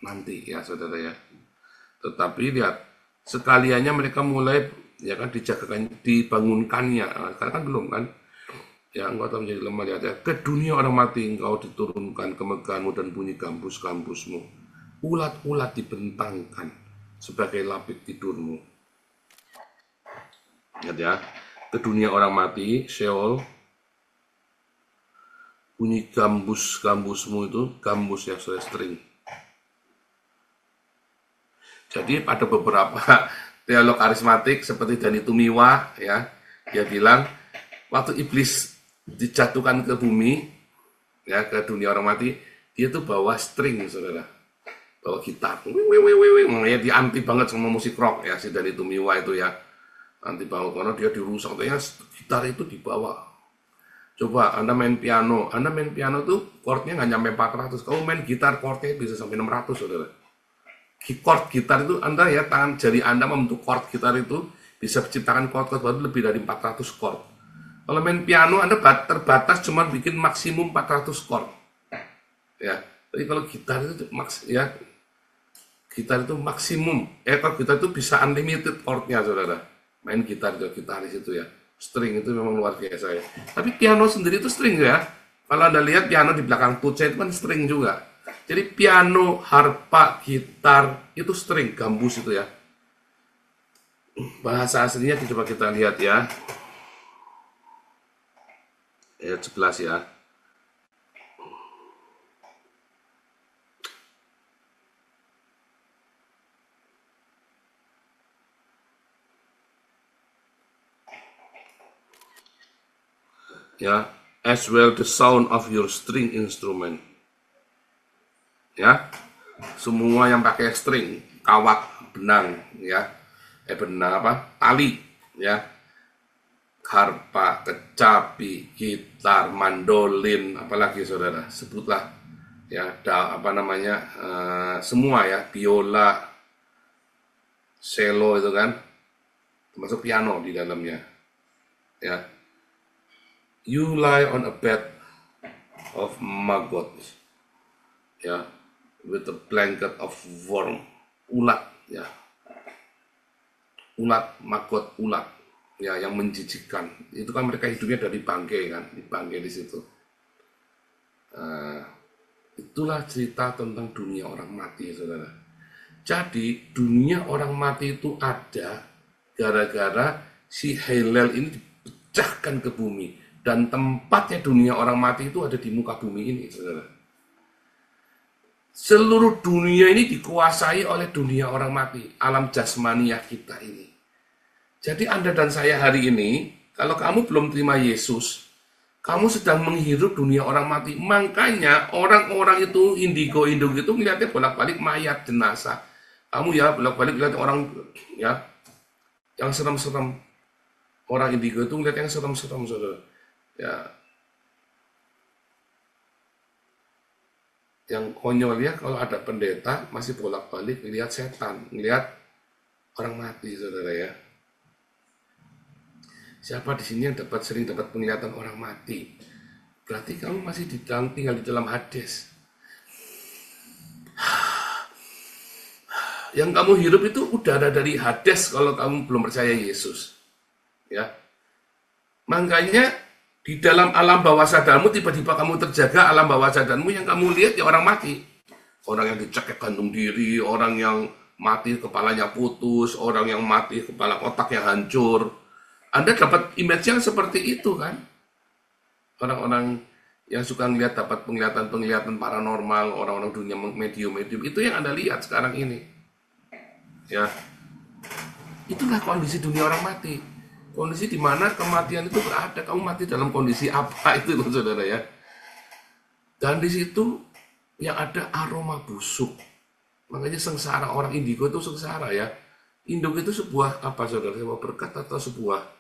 nanti ya, saudara ya. Tetapi lihat, sekaliannya mereka mulai ya kan dibangunkannya, karena kan belum kan, ya engkau telah menjadi lemah, lihat ya, ke dunia orang mati engkau diturunkan kemegahanmu dan bunyi gambus-gambusmu, ulat-ulat dibentangkan sebagai lapik tidurmu. Lihat ya, ke dunia orang mati, Sheol, bunyi gambus-gambusmu itu, gambus ya, string. Jadi pada beberapa teolog karismatik seperti Dani Tumiwa, ya, dia bilang waktu iblis dijatuhkan ke bumi, ya, ke dunia orang mati, dia tuh bawa string, saudara, bawa gitar, ya, dia anti banget sama musik rock ya, si Dani Tumiwa itu ya, anti banget karena dia dirusak, ya, gitar itu dibawa. Coba Anda main piano tuh chordnya nggak nyampe 400, kamu main gitar chordnya bisa sampai 600, saudara. Chord gitar itu Anda ya, tangan jari Anda membentuk chord gitar itu bisa menciptakan chord baru lebih dari 400 chord. Kalau main piano Anda terbatas cuma bikin maksimum 400 chord. Ya, tapi kalau gitar itu ya, gitar itu maksimum. Kalau gitar itu bisa unlimited chordnya, saudara. Main gitar itu, gitaris itu ya, string itu memang luar biasa ya. Tapi piano sendiri itu string ya. Kalau Anda lihat piano di belakang tuca itu kan string juga. Jadi piano, harpa, gitar, itu string, gambus itu ya. Bahasa aslinya coba kita lihat ya. Ayat 11 ya. Ya, as well the sound of your string instrument. Ya, semua yang pakai string, kawat, benang, ya, benang apa, tali, ya, harpa, kecapi, gitar, mandolin, apalagi saudara, sebutlah ya, semua ya, biola, cello itu kan, termasuk piano di dalamnya. Ya, you lie on a bed of maggot, ya, with a blanket of worm, ulat, ya, maggot ulat, ya, yang menjijikkan. Itu kan mereka hidupnya dari bangkai kan, di bangkai di situ. Itulah cerita tentang dunia orang mati, saudara. Jadi dunia orang mati itu ada gara-gara si Hillel ini dipecahkan ke bumi, dan tempatnya dunia orang mati itu ada di muka bumi ini, saudara. Seluruh dunia ini dikuasai oleh dunia orang mati, alam jasmaniah kita ini. Jadi Anda dan saya hari ini, kalau kamu belum terima Yesus, kamu sedang menghirup dunia orang mati. Makanya orang-orang itu indigo itu melihatnya bolak-balik mayat, jenazah. Kamu ya bolak-balik lihat orang ya yang serem-serem. Orang indigo itu melihat yang serem-serem, saudara. Ya, yang konyol ya kalau ada pendeta masih bolak-balik lihat setan, lihat orang mati, saudara ya. Siapa di sini yang sering dapat penglihatan orang mati? Berarti kamu masih tinggal di dalam Hades. Yang kamu hirup itu udara dari Hades kalau kamu belum percaya Yesus. Ya. Makanya di dalam alam bawah sadarmu tiba-tiba kamu terjaga, alam bawah sadarmu yang kamu lihat ya orang mati. Orang yang dicekik gantung diri, orang yang mati kepalanya putus, orang yang mati kepala otaknya hancur. Anda dapat image yang seperti itu kan? Orang-orang yang suka melihat dapat penglihatan paranormal, orang-orang dunia medium-medium, itu yang Anda lihat sekarang ini. Ya. Itulah kondisi dunia orang mati. Kondisi di mana kematian itu berada. Kamu mati dalam kondisi apa itu, saudara ya? Dan di situ yang ada aroma busuk. Makanya sengsara, orang indigo itu sengsara ya. Indigo itu sebuah apa, saudara? Sebuah berkat atau sebuah,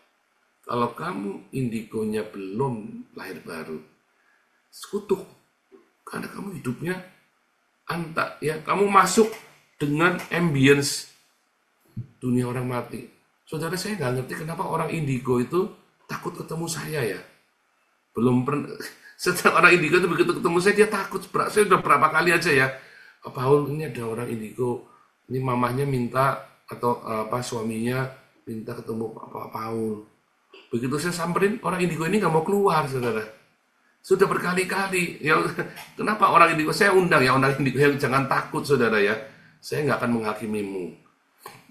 kalau kamu indigonya belum lahir baru, sekutuk. Karena kamu hidupnya ya, kamu masuk dengan ambience dunia orang mati. Saudara, saya nggak ngerti kenapa orang indigo itu takut ketemu saya ya. Belum pernah, setiap orang indigo itu begitu ketemu saya, dia takut. Saya udah berapa kali aja ya, Paul, ini ada orang indigo, ini mamahnya minta, atau suaminya minta ketemu Pak Paul. Begitu saya samperin, orang indigo ini nggak mau keluar, saudara. Sudah berkali-kali. Ya, kenapa orang indigo? Saya undang ya, orang indigo yang jangan takut, saudara ya. Saya nggak akan menghakimimu.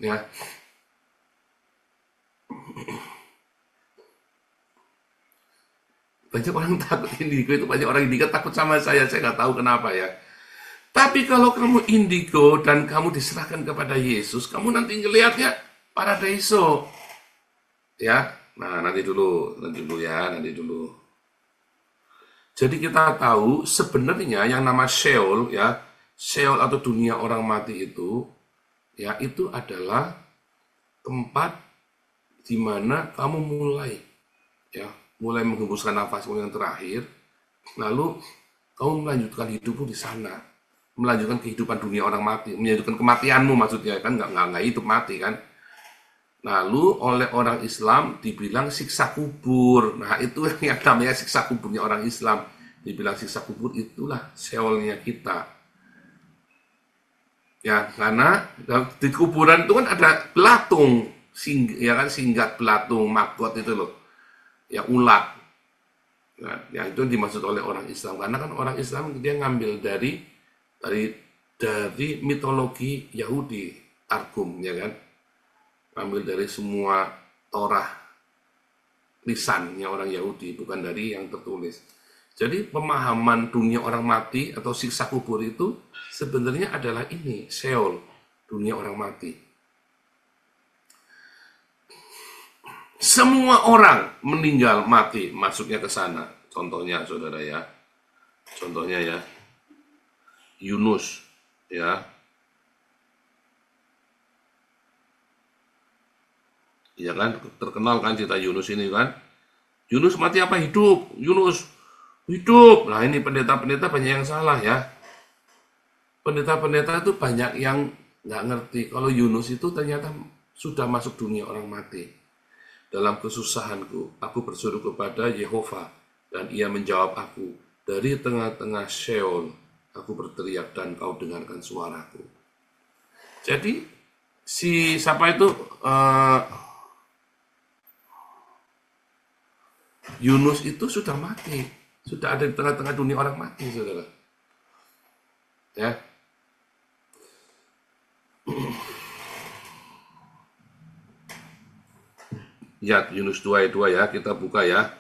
Ya. Banyak orang takut indigo itu, banyak orang indigo takut sama saya nggak tahu kenapa ya. Tapi kalau kamu indigo dan kamu diserahkan kepada Yesus, kamu nanti ngelihatnya paradiso. Ya. Nah, nanti dulu ya. Jadi kita tahu sebenarnya yang nama Sheol ya, Sheol atau dunia orang mati itu, ya itu adalah tempat di mana kamu mulai menghembuskan nafasmu yang terakhir, lalu kamu melanjutkan hidupmu di sana, melanjutkan kehidupan dunia orang mati, melanjutkan kematianmu maksudnya kan, nggak hidup mati kan. Lalu oleh orang Islam dibilang siksa kubur. Nah itu yang namanya siksa kuburnya orang Islam. Dibilang siksa kubur, itulah Sheolnya kita. Ya, karena di kuburan itu kan ada belatung, singgat belatung, maggot itu loh. Ya ulat. Ya itu dimaksud oleh orang Islam. Karena kan orang Islam dia ngambil dari mitologi Yahudi, Targum, ya kan. Ambil dari semua Torah lisannya orang Yahudi, bukan dari yang tertulis. Jadi pemahaman dunia orang mati atau siksa kubur itu sebenarnya adalah ini, Sheol, dunia orang mati. Semua orang meninggal mati masuknya ke sana. Contohnya, saudara ya. Contohnya ya, Yunus ya. Ya kan, terkenal kan cerita Yunus ini kan. Yunus mati apa hidup? Yunus hidup. Nah ini pendeta-pendeta banyak yang salah ya. pendeta-pendeta itu banyak yang nggak ngerti kalau Yunus itu ternyata sudah masuk dunia orang mati. Dalam kesusahanku, aku berseru kepada Yehova, dan ia menjawab aku. Dari tengah-tengah Sheol, aku berteriak dan kau dengarkan suaraku. Jadi, siapa itu? Yunus itu sudah mati. Sudah ada di tengah-tengah dunia orang mati, saudara. Ya. Ya, Yunus 2 ayat 2 ya, kita buka ya.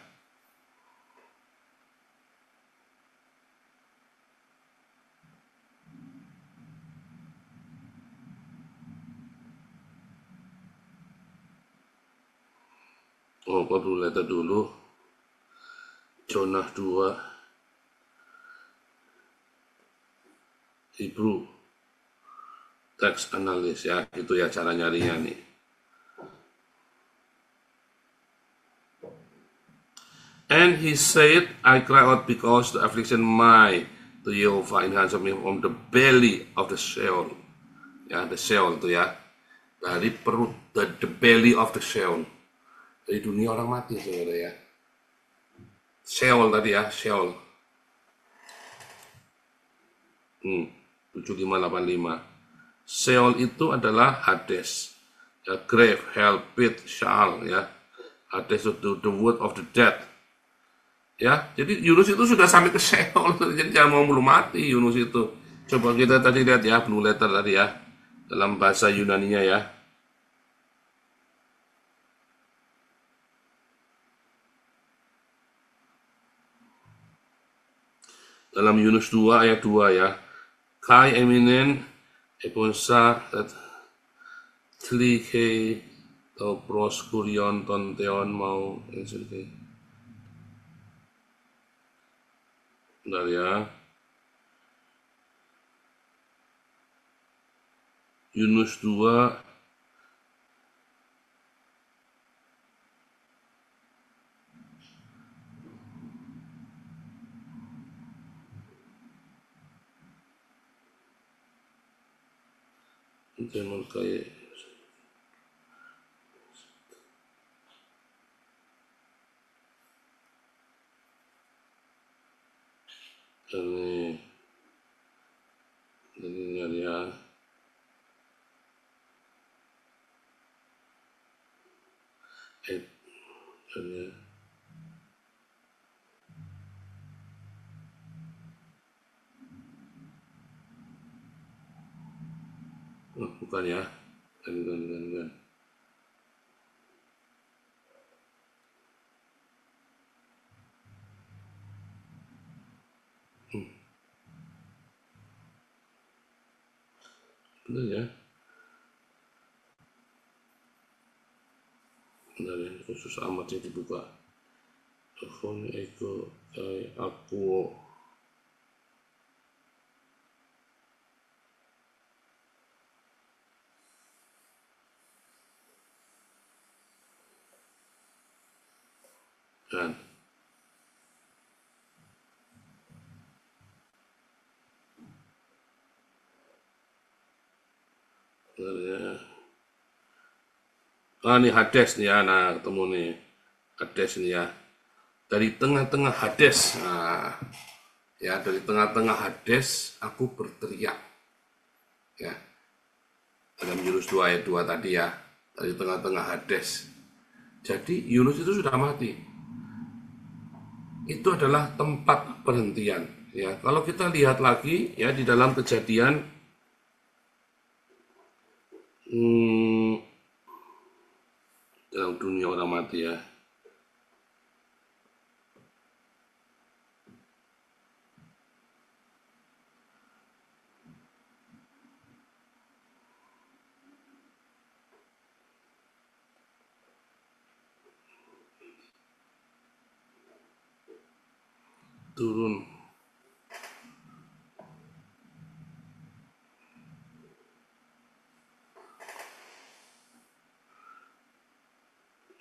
Oh, kok dulu letter dulu. Jonah 2. Hebrew. Text analysis ya, itu ya cara nyarinya nih. And he said, I cry out because the affliction my to Jehovah in hands of me from the belly of the Sheol. Ya, the Sheol itu ya. Dari perut, the belly of the Sheol. Dari dunia orang mati, saudara ya. Sheol tadi ya, Sheol. 7585. Sheol itu adalah Hades. Ya, grave, hell, pit, Sheol ya. Hades itu the wood of the dead. Ya, jadi Yunus itu sudah sampai ke Sheol, jadi jangan mau belum mati Yunus itu. Coba kita tadi lihat ya, blue letter tadi ya, dalam bahasa Yunaninya ya. Dalam Yunus 2 ayat 2 ya. Kai eminen eponsa tlike to proskurion tonteon mau seperti. Bentar ya. Yunus 2 jangan kayak ini ya. Ini bukan ya. Bukan. Benar ya. Benar ya, khusus amat yang dibuka. Telepon Eko kayak aku. Dan benar ya. Ini Hades nih ya, nah ketemu nih Hades nih ya. Dari tengah-tengah Hades, nah ya dari tengah-tengah Hades aku berteriak. Ya, dalam Yunus 2 ayat 2 tadi ya, dari tengah-tengah Hades. Jadi Yunus itu sudah mati. Itu adalah tempat perhentian. Ya, kalau kita lihat lagi ya di dalam Kejadian dalam dunia orang mati ya. Turun.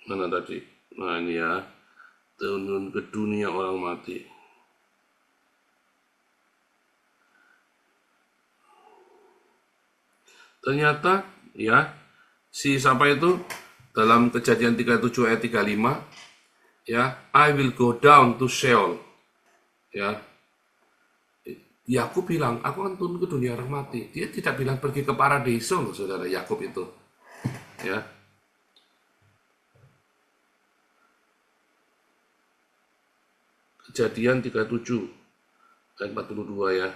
Mana tadi? Nah ini ya, turun ke dunia orang mati. ternyata ya si siapa itu dalam Kejadian 37 ayat 35 ya, I will go down to Sheol. Ya. Yakub bilang, aku akan turun ke dunia orang mati. Dia tidak bilang pergi ke paradiso loh, saudara. Yakub itu. Ya. Kejadian 37 ayat 42 ya.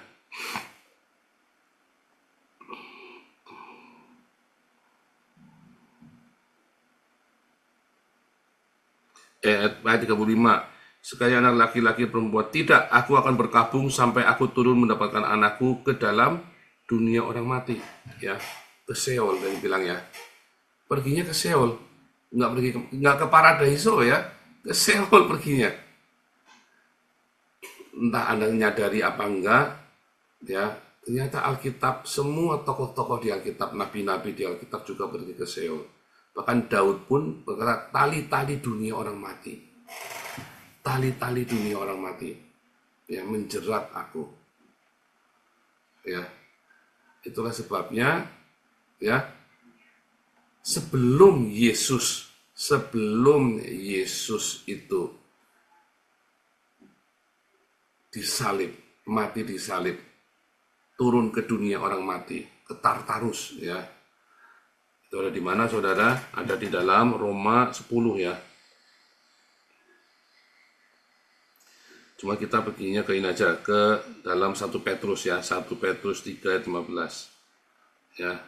Ayat 35. Sekali anak laki-laki perempuan, tidak, aku akan berkabung sampai aku turun mendapatkan anakku ke dalam dunia orang mati. Ya, ke Sheol, dia bilang ya. Perginya ke Sheol, nggak ke paradiso ya, ke Sheol perginya. Entah Anda menyadari apa enggak, ya, ternyata Alkitab, semua tokoh-tokoh di Alkitab, nabi-nabi di Alkitab juga pergi ke Sheol. Bahkan Daud pun berkata, tali-tali dunia orang mati. Tali-tali dunia orang mati. Ya, menjerat aku. Ya. Itulah sebabnya, ya, sebelum Yesus itu disalib, mati disalib, turun ke dunia orang mati, ke Tartarus, ya. Itu ada di mana, saudara? Ada di dalam Roma 10 ya. Cuma kita perginya ke ini aja, ke dalam 1 Petrus ya, 1 Petrus 3 ayat 15. Ya.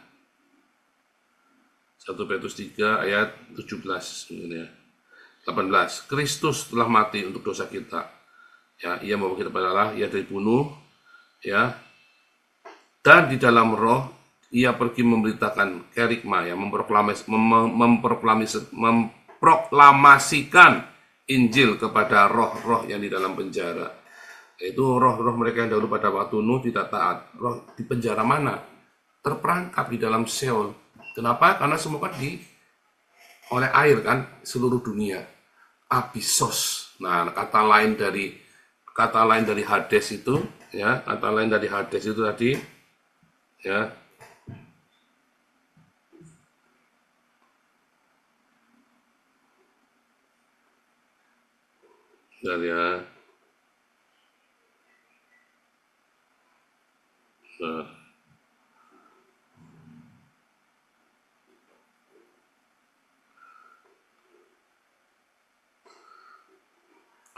1 Petrus 3 ayat 17 ya. 18. Kristus telah mati untuk dosa kita. Ya, ia membawa kita pada Allah, ia dibunuh, ya. Dan di dalam roh ia pergi memberitakan kerigma, ya, memproklamasikan Injil kepada roh-roh yang di dalam penjara. Yaitu roh-roh mereka yang dahulu pada waktu Nuh tidak taat. Roh di penjara mana? Terperangkap di dalam Sheol. Kenapa? Karena semua kan oleh air kan, seluruh dunia. Abyssos. Nah, kata lain dari Hades itu, ya, kata lain dari Hades itu tadi, ya. Dan ya. Nah.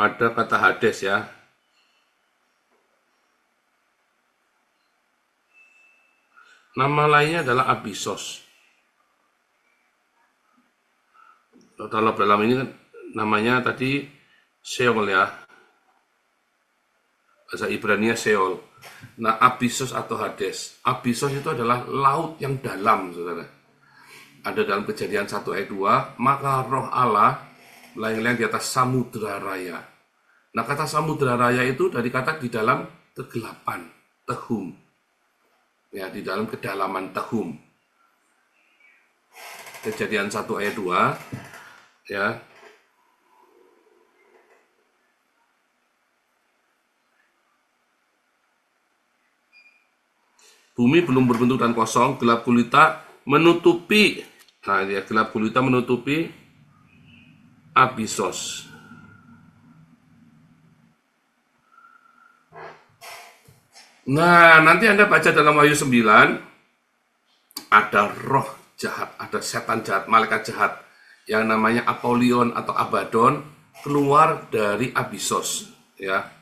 Ada kata Hades ya. Nama lainnya adalah Abyssos. Kalau dalam ini kan namanya tadi Sheol ya. Bahasa Ibrani Sheol. Nah, Abyssos atau Hades. Abyssos itu adalah laut yang dalam, saudara. Ada dalam Kejadian 1 ayat 2, maka roh Allah layang-layang di atas samudra raya. Nah, kata samudra raya itu dari kata di dalam kegelapan, tehum. Ya, di dalam kedalaman tehum. Kejadian 1 ayat 2, ya. Bumi belum berbentuk dan kosong, gelap gulita menutupi. Nah, ya, gelap gulita menutupi Abyssos. Nah, nanti Anda baca dalam Wahyu 9, ada roh jahat, ada setan jahat, malaikat jahat, yang namanya Apollyon atau Abaddon, keluar dari Abyssos. Ya.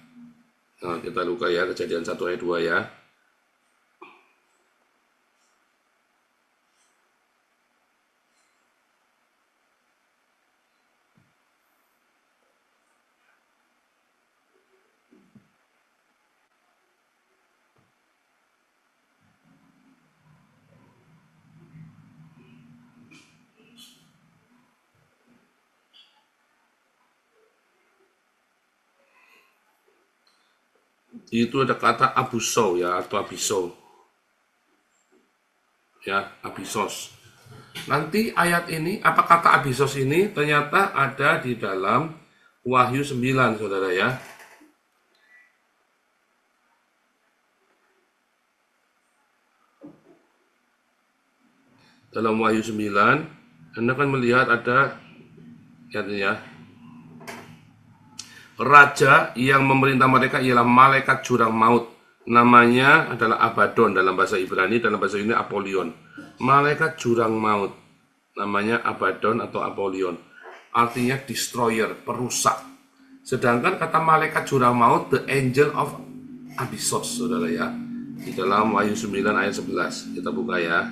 Nah, kita buka ya, Kejadian 1 ayat 2 ya. Itu ada kata abuso ya, atau abiso. Ya, Abyssos. Nanti ayat ini, apa kata Abyssos ini ternyata ada di dalam Wahyu 9, saudara ya. dalam Wahyu 9, Anda akan melihat ada ya, raja yang memerintah mereka ialah malaikat jurang maut. Namanya adalah Abaddon dalam bahasa Ibrani, dalam bahasa ini Apollyon. Malaikat jurang maut. Namanya Abaddon atau Apollyon. Artinya destroyer, perusak. Sedangkan kata malaikat jurang maut, the angel of Abyssos, saudara ya. Di dalam Wahyu 9 ayat 11. Kita buka ya.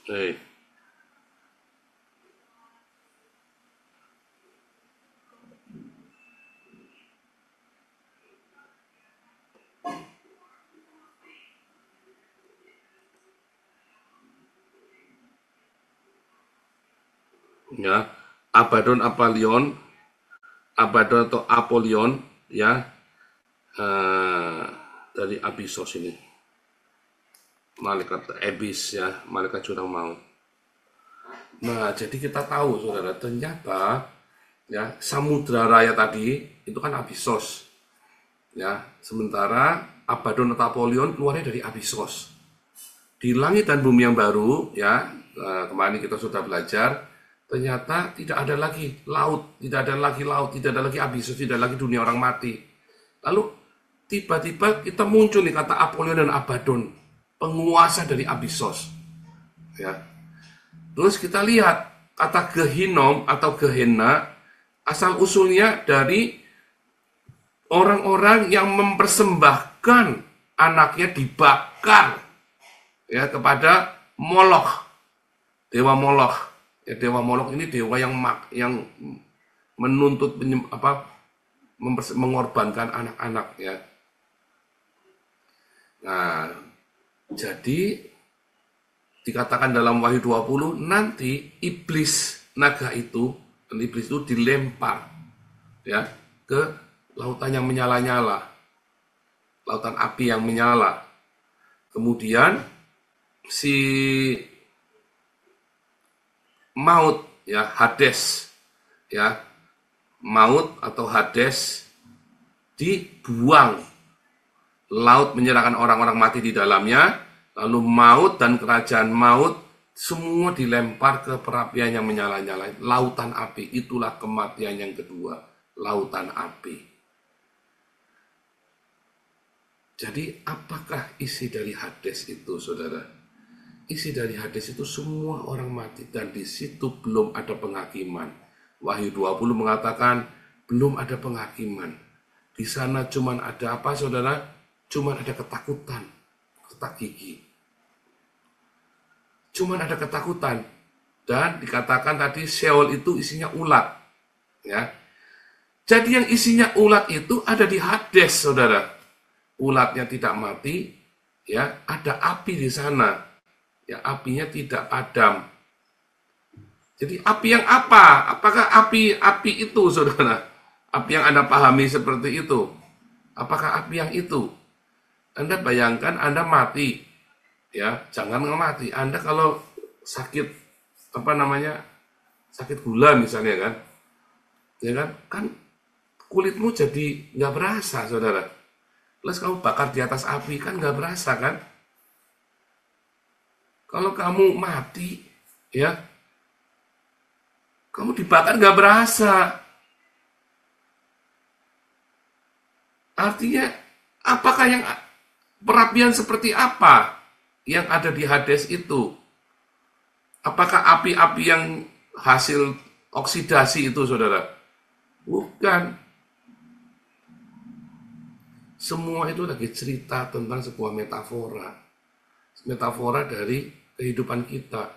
Oke. Ya, Abaddon Apollyon atau Apollyon ya, dari Abyssos ini, malaikat Abyss ya, malaikat jurang maut. Nah, jadi kita tahu saudara, ternyata ya samudra raya tadi itu kan Abyssos ya, sementara Abaddon atau Apollyon keluarnya dari Abyssos. Di langit dan bumi yang baru ya, kemarin kita sudah belajar, ternyata tidak ada lagi laut, tidak ada lagi Abyssos, tidak lagi dunia orang mati. Lalu tiba-tiba kita muncul nih kata Apollyon dan Abaddon, penguasa dari Abyssos. Ya. Terus kita lihat kata Gehinom atau Gehenna, asal usulnya dari orang-orang yang mempersembahkan anaknya dibakar ya kepada Moloch, dewa Moloch. Ya, dewa Moloch ini dewa yang menuntut mengorbankan anak-anak ya. Nah, jadi dikatakan dalam Wahyu 20 nanti iblis naga itu, dan iblis itu dilempar ya ke lautan yang menyala-nyala, lautan api yang menyala. Kemudian si maut ya, Hades ya, maut atau Hades dibuang, laut menyerahkan orang-orang mati di dalamnya, lalu maut dan kerajaan maut semua dilempar ke perapian yang menyala-nyala, lautan api. Itulah kematian yang kedua, lautan api. Jadi apakah isi dari Hades itu, saudara? Isi dari Hades itu semua orang mati, dan di situ belum ada penghakiman. Wahyu 20 mengatakan belum ada penghakiman. Di sana cuman ada apa, saudara? Cuman ada ketakutan, retak gigi. Cuman ada ketakutan. Dan dikatakan tadi Sheol itu isinya ulat. Ya. Jadi yang isinya ulat itu ada di Hades, saudara. Ulatnya tidak mati, ya, ada api di sana. Ya, apinya tidak padam. Jadi api yang apa? Apakah api itu, saudara? Api yang Anda pahami seperti itu. Apakah api yang itu? Anda bayangkan Anda mati. Ya, jangan mati. Anda kalau sakit sakit gula misalnya kan. Ya kan kulitmu jadi nggak berasa, saudara. Plus kamu bakar di atas api kan nggak berasa kan? Kalau kamu mati, ya, kamu dibakar nggak berasa. Artinya, apakah yang perapian seperti apa yang ada di Hades itu? Apakah api-api yang hasil oksidasi itu, saudara? Bukan. Semua itu lagi cerita tentang sebuah metafora. Metafora dari kehidupan kita.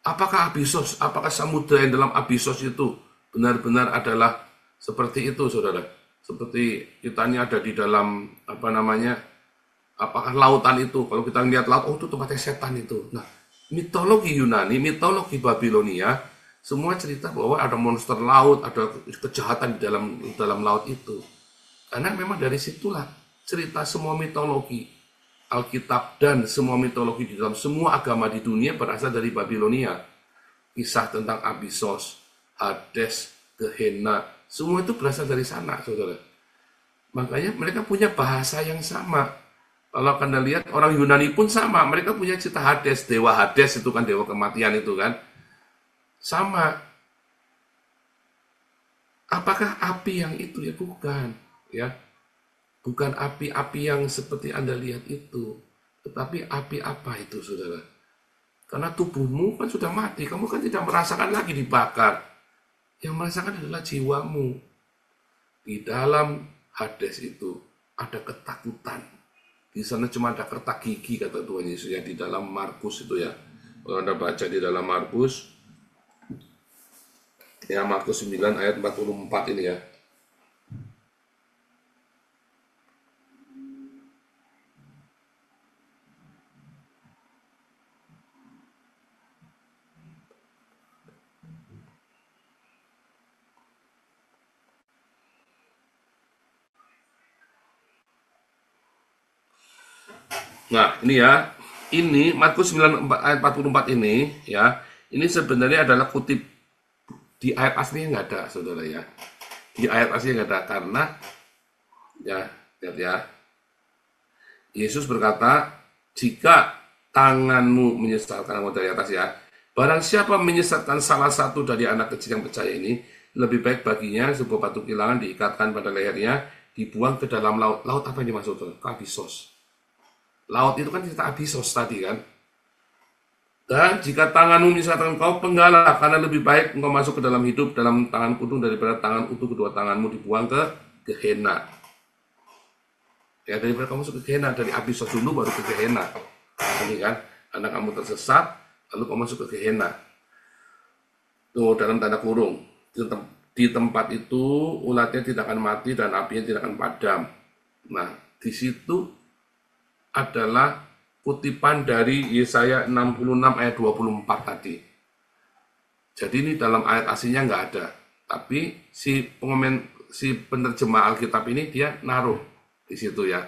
Apakah Abyssos, apakah samudra yang dalam Abyssos itu benar-benar adalah seperti itu, saudara? Seperti kita ini ada di dalam apakah lautan itu? Kalau kita lihat laut, oh itu tempatnya setan itu. Nah, mitologi Yunani, mitologi Babilonia, semua cerita bahwa ada monster laut, ada kejahatan di dalam laut itu. Karena memang dari situlah cerita semua mitologi Alkitab dan semua mitologi di dalam semua agama di dunia berasal dari Babilonia. Kisah tentang Abyssos, Hades, Gehenna, Semua itu berasal dari sana, saudara. Makanya mereka punya bahasa yang sama. Kalau Anda lihat orang Yunani pun sama, mereka punya cita Hades, dewa Hades itu kan dewa kematian itu kan. Sama. Apakah api yang itu? Ya bukan, ya. Bukan api-api yang seperti Anda lihat itu. Tetapi api apa itu, saudara? Karena tubuhmu kan sudah mati, kamu kan tidak merasakan lagi dibakar. Yang merasakan adalah jiwamu. Di dalam Hades itu ada ketakutan. Di sana cuma ada kertak gigi, kata Tuhan Yesus ya, di dalam Markus itu ya. Kalau Anda baca di dalam Markus, ya Markus 9 ayat 44 ini ya. Nah, ini ya. Ini Markus 9 ayat 44 ini ya. Ini sebenarnya adalah kutip di ayat aslinya nggak ada, saudara ya. Di ayat aslinya nggak ada karena ya, lihat ya. Yesus berkata, jika tanganmu menyesatkan kamu dari atas ya. Barang siapa menyesatkan salah satu dari anak kecil yang percaya ini, lebih baik baginya sebuah batu kilangan diikatkan pada lehernya, dibuang ke dalam laut. Laut apa yang dimaksud? Abysos. Laut itu kan cerita Abysos tadi kan. Dan jika tanganmu menyesatkan kau, penggalah, karena lebih baik engkau masuk ke dalam hidup dalam tangan utuh daripada tangan utuh kedua tanganmu dibuang ke Gehenna. Ya, daripada kamu masuk ke Gehenna, dari Abysos dulu baru ke Gehenna. Ini kan, karena kamu tersesat, lalu kamu masuk ke Gehenna. Tuh, dalam tanda kurung. Di tempat itu, ulatnya tidak akan mati dan apinya tidak akan padam. Nah, di situ adalah kutipan dari Yesaya 66 ayat 24 tadi. Jadi ini dalam ayat aslinya nggak ada. Tapi si penerjemah Alkitab ini dia naruh di situ ya.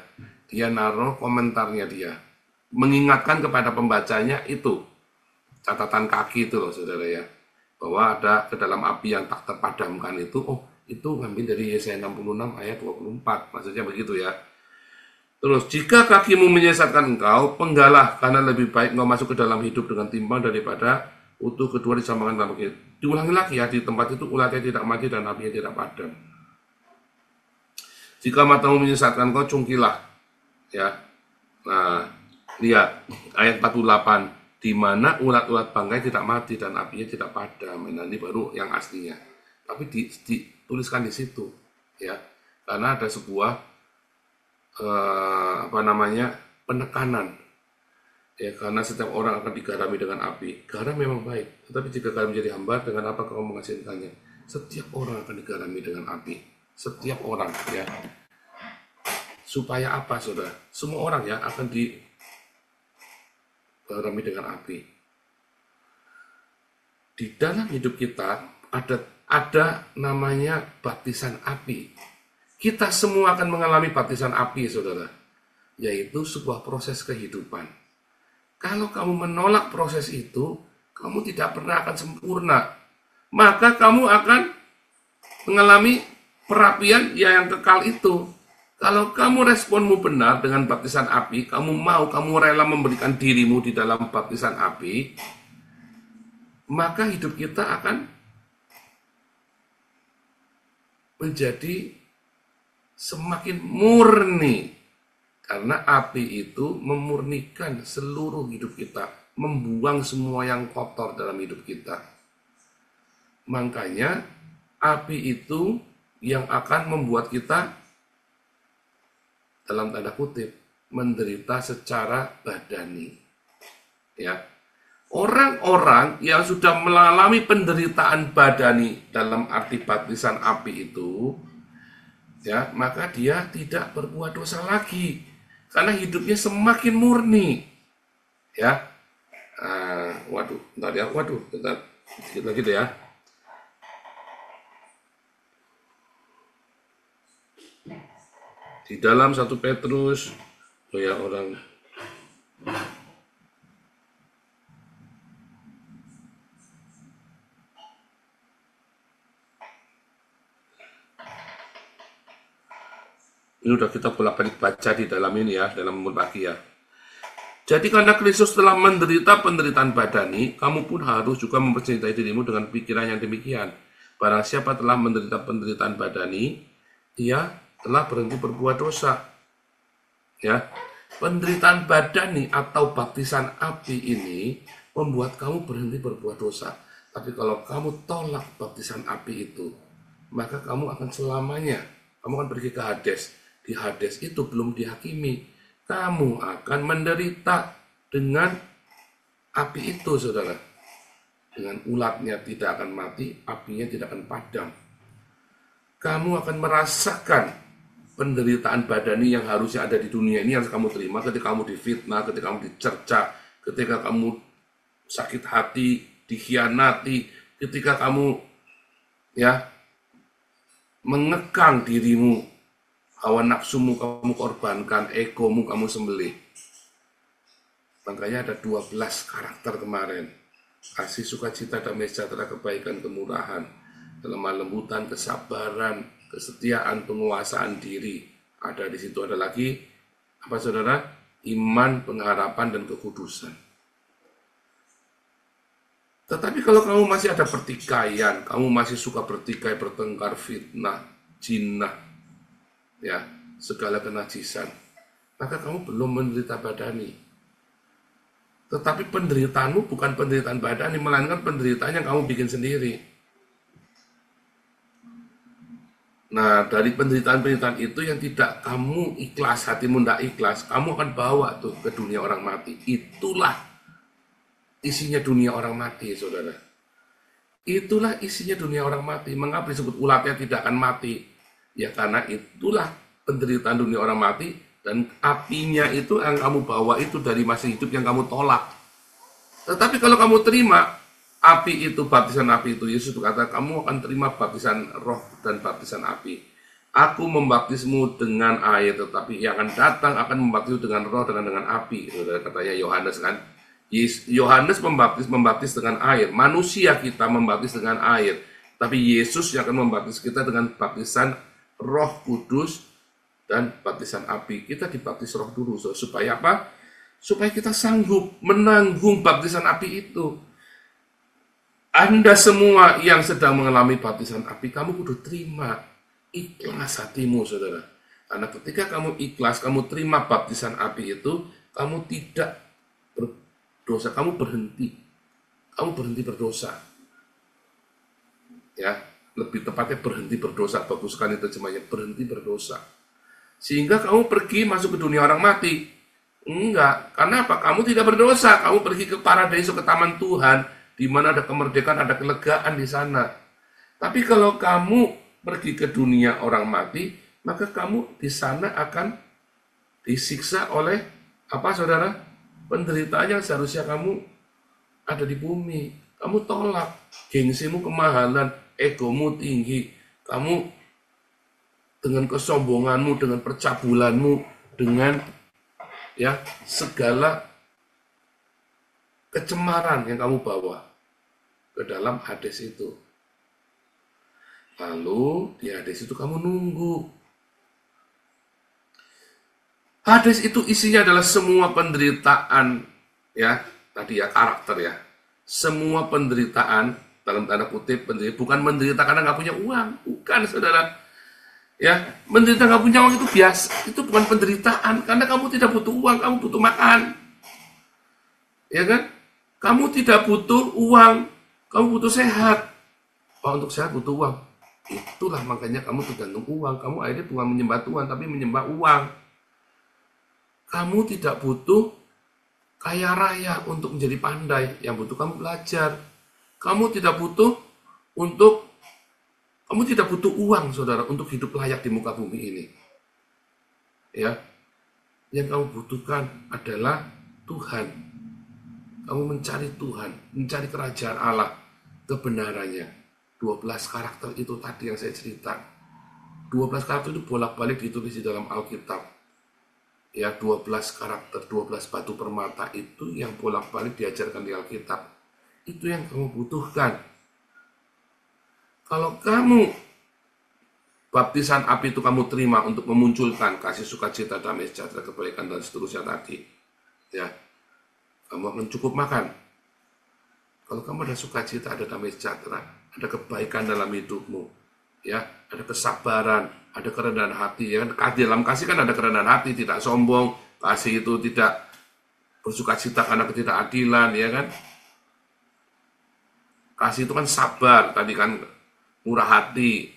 Dia naruh komentarnya dia. Mengingatkan kepada pembacanya itu. Catatan kaki itu loh saudara ya. Bahwa ada ke dalam api yang tak terpadamkan itu. Oh itu ngambil dari Yesaya 66 ayat 24. Maksudnya begitu ya. Terus, jika kakimu menyesatkan engkau, penggalah, karena lebih baik engkau masuk ke dalam hidup dengan timbang daripada utuh kedua disambangkan dalam bukit. Diulangi lagi ya, di tempat itu ulatnya tidak mati dan apinya tidak padam. Jika matamu menyesatkan engkau, cungkilah. Ya. Nah, lihat ayat 48, di mana ulat-ulat bangkai tidak mati dan apinya tidak padam. Nah, ini baru yang aslinya. Tapi dituliskan di situ, ya. Karena ada sebuah penekanan ya, karena setiap orang akan digarami dengan api. Garam memang baik, tetapi jika garam menjadi hambar, dengan apa kamu menghasilkannya? Setiap orang akan digarami dengan api, setiap orang ya. Supaya apa saudara? Semua orang ya akan digarami dengan api. Di dalam hidup kita ada namanya baptisan api. Kita semua akan mengalami baptisan api, saudara. Yaitu sebuah proses kehidupan. Kalau kamu menolak proses itu, kamu tidak pernah akan sempurna. Maka kamu akan mengalami perapian yang kekal itu. Kalau kamu responmu benar dengan baptisan api, kamu rela memberikan dirimu di dalam baptisan api, maka hidup kita akan menjadi semakin murni, karena api itu memurnikan seluruh hidup kita, membuang semua yang kotor dalam hidup kita. Makanya api itu yang akan membuat kita dalam tanda kutip menderita secara badani. Ya. Orang-orang yang sudah mengalami penderitaan badani dalam arti baptisan api itu, ya, maka dia tidak berbuat dosa lagi karena hidupnya semakin murni. Ya. Bentar, sedikit lagi deh ya. Di dalam 1 Petrus, orang Ini udah kita bolak-balik baca di dalam ini ya, dalam pagi ya. Jadi karena Kristus telah menderita penderitaan badani, kamu pun harus juga mempercintai dirimu dengan pikiran yang demikian. Barang siapa telah menderita penderitaan badani, dia telah berhenti berbuat dosa. Ya, penderitaan badani atau baptisan api ini membuat kamu berhenti berbuat dosa. Tapi kalau kamu tolak baptisan api itu, maka kamu akan selamanya, kamu akan pergi ke Hades. Di Hades itu belum dihakimi. Kamu akan menderita dengan api itu, saudara. Dengan ulatnya tidak akan mati, apinya tidak akan padam. Kamu akan merasakan penderitaan badani yang harusnya ada di dunia ini yang kamu terima ketika kamu difitnah, ketika kamu dicerca, ketika kamu sakit hati, dikhianati, ketika kamu ya mengekang dirimu, hawa nafsumu kamu korbankan, egomu kamu sembelih. Makanya ada 12 karakter kemarin. Kasih, sukacita, damai sejahtera, kebaikan, kemurahan, kelemah lembutan, kesabaran, kesetiaan, penguasaan diri. Ada di situ, ada lagi apa saudara? Iman, pengharapan, dan kekudusan. Tetapi kalau kamu masih ada pertikaian, kamu masih suka bertikai, bertengkar, fitnah, jinah, ya, segala kenajisan, maka kamu belum menderita badani. Tetapi penderitaanmu bukan penderitaan badani, melainkan penderitaan yang kamu bikin sendiri. Nah, dari penderitaan-penderitaan itu yang tidak kamu ikhlas, hatimu tidak ikhlas, kamu akan bawa tuh ke dunia orang mati. Itulah isinya dunia orang mati, saudara. Itulah isinya dunia orang mati. Mengapa disebut ulatnya tidak akan mati? Ya karena itulah penderitaan dunia orang mati, dan apinya itu yang kamu bawa itu dari masa hidup yang kamu tolak. Tetapi kalau kamu terima api itu, baptisan api itu, Yesus berkata kamu akan terima baptisan roh dan baptisan api. Aku membaptismu dengan air, tetapi yang akan datang akan membaptismu dengan roh dan dengan api. Katanya Yohanes kan. Yohanes membaptis dengan air. Manusia kita membaptis dengan air. Tapi Yesus yang akan membaptis kita dengan baptisan Roh Kudus dan baptisan api. Kita dibaptis roh dulu, supaya apa? Supaya kita sanggup menanggung baptisan api itu. Anda semua yang sedang mengalami baptisan api, kamu kudu terima, ikhlas hatimu, saudara. Karena ketika kamu ikhlas, kamu terima baptisan api itu, kamu tidak berdosa, kamu berhenti berdosa. Ya, lebih tepatnya berhenti berdosa, bagus sekali terjemahnya, berhenti berdosa. Sehingga kamu pergi masuk ke dunia orang mati. Enggak, karena apa? Kamu tidak berdosa, kamu pergi ke paradiso, ke taman Tuhan, di mana ada kemerdekaan, ada kelegaan di sana. Tapi kalau kamu pergi ke dunia orang mati, maka kamu di sana akan disiksa oleh apa, saudara? Penderitaan yang seharusnya kamu ada di bumi. Kamu tolak, gengsimu kemahalan, egomu tinggi, kamu dengan kesombonganmu, dengan percabulanmu, dengan ya segala kecemaran yang kamu bawa ke dalam Hades itu. Lalu di Hades itu kamu nunggu. Hades itu isinya adalah semua penderitaan, ya tadi ya, karakter ya, semua penderitaan dalam tanda kutip penderita, bukan menderita karena nggak punya uang, bukan, saudara. Ya, menderita nggak punya uang itu biasa, itu bukan penderitaan, karena kamu tidak butuh uang, kamu butuh makan, ya kan? Kamu tidak butuh uang, kamu butuh sehat. Untuk sehat butuh uang. Itulah makanya kamu tergantung uang. Kamu akhirnya bukan menyembah Tuhan, tapi menyembah uang. Kamu tidak butuh kaya raya untuk menjadi pandai, yang butuh kamu belajar. Kamu tidak butuh uang, saudara, untuk hidup layak di muka bumi ini. Ya, yang kamu butuhkan adalah Tuhan. Kamu mencari Tuhan, mencari kerajaan Allah, kebenarannya. 12 karakter itu tadi yang saya cerita. 12 karakter itu bolak-balik ditulis di dalam Alkitab. Ya, 12 karakter, 12 batu permata itu yang bolak-balik diajarkan di Alkitab. Itu yang kamu butuhkan. Kalau kamu baptisan api itu kamu terima untuk memunculkan kasih sukacita, damai sejahtera, kebaikan dan seterusnya tadi, ya, kamu akan cukup makan. Kalau kamu ada sukacita, ada damai sejahtera, ada kebaikan dalam hidupmu, ya, ada kesabaran, ada kerendahan hati, ya kan? Dalam kasih kan ada kerendahan hati, tidak sombong, kasih itu tidak bersukacita karena ketidakadilan, ya kan? Kasih itu kan sabar, tadi kan murah hati.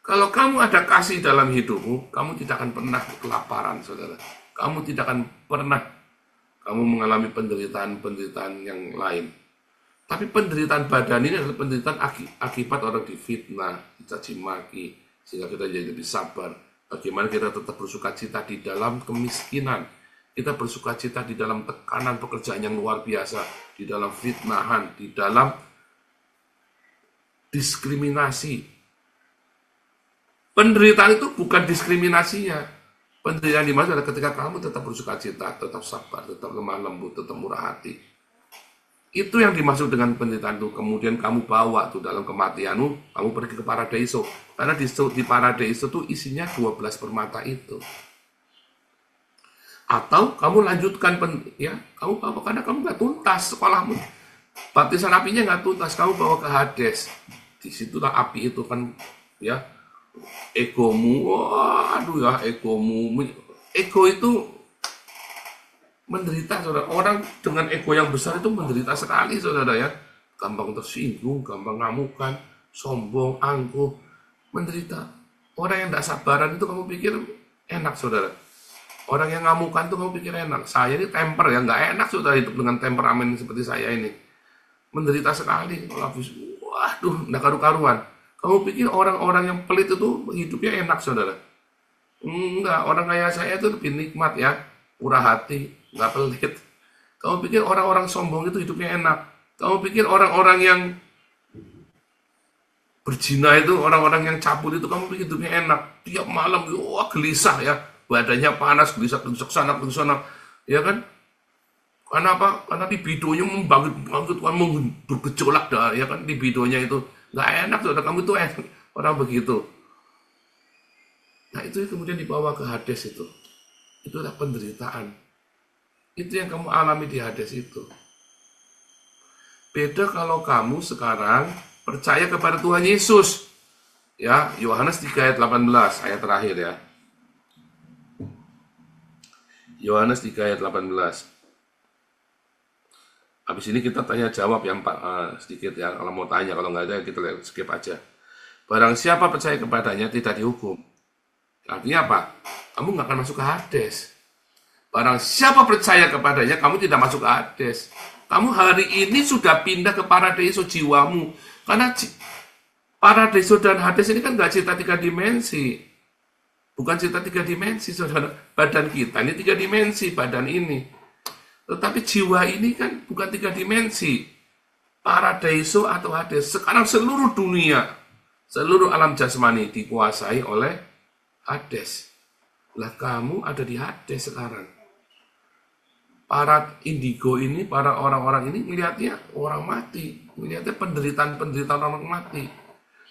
Kalau kamu ada kasih dalam hidupmu, kamu tidak akan pernah kelaparan, saudara. Kamu tidak akan pernah kamu mengalami penderitaan-penderitaan yang lain. Tapi penderitaan badan ini adalah penderitaan akibat orang difitnah, dicaci maki, sehingga kita jadi lebih sabar. Bagaimana kita tetap bersukacita di dalam kemiskinan, kita bersukacita di dalam tekanan pekerjaan yang luar biasa, di dalam fitnahan, di dalam diskriminasi. Penderitaan itu bukan diskriminasinya. Penderitaan di mana adalah ketika kamu tetap bersukacita, tetap sabar, tetap lemah lembut, tetap murah hati. Itu yang dimaksud dengan penderitaan itu. Kemudian kamu bawa tuh dalam kematianmu, kamu pergi ke paradiso. Karena di paradiso itu isinya 12 permata itu. Atau kamu lanjutkan, kamu bawa karena kamu nggak tuntas sekolahmu. Baptisan apinya nggak tuntas, kamu bawa ke Hades. Disitulah api itu kan, ya, egomu, egomu. Ego itu menderita, saudara. Orang dengan ego yang besar itu menderita sekali, saudara, ya. Gampang tersinggung, gampang ngamukan, sombong, angkuh, menderita. Orang yang tidak sabaran itu kamu pikir enak, saudara. Orang yang ngamukan itu kamu pikir enak. Saya ini temper, ya, nggak enak, saudara, hidup dengan temperamen seperti saya ini. Menderita sekali. Waduh, nggak karu-karuan. Kamu pikir orang-orang yang pelit itu hidupnya enak, saudara. Enggak, orang kayak saya itu lebih nikmat, ya. Murah hati, nggak pelit. Kamu pikir orang-orang sombong itu hidupnya enak. Kamu pikir orang-orang yang berzina itu, orang-orang yang cabul itu, kamu pikir hidupnya enak. Tiap malam, gelisah, ya. Badannya panas, gelisah sana, ya kan? Karena apa? Karena libidonya membangkit, bergejolak dah, ya kan? Libidonya itu nggak enak, saudara. Kamu itu enak, orang begitu. Nah, itu kemudian dibawa ke Hades itu. Itulah penderitaan. Itu yang kamu alami di Hades itu. Beda kalau kamu sekarang percaya kepada Tuhan Yesus. Ya, Yohanes 3 ayat 18, ayat terakhir, ya. Yohanes 3 ayat 18. Habis ini kita tanya jawab yang sedikit, ya. Kalau mau tanya, kalau nggak ada kita skip aja. Barang siapa percaya kepadanya tidak dihukum. Artinya apa? Kamu nggak akan masuk ke Hades. Barang siapa percaya kepadanya, kamu tidak masuk ke Hades. Kamu hari ini sudah pindah ke paradiso jiwamu. Karena paradiso dan Hades ini kan nggak cerita 3 dimensi. Bukan cerita 3 dimensi, saudara. Badan kita ini 3 dimensi, badan ini. Tetapi jiwa ini kan bukan 3 dimensi. Paradiso atau Hades. Sekarang seluruh dunia, seluruh alam jasmani dikuasai oleh Hades. Lah kamu ada di Hades sekarang. Para indigo ini, para orang-orang ini melihatnya orang mati. Melihatnya penderitaan orang mati.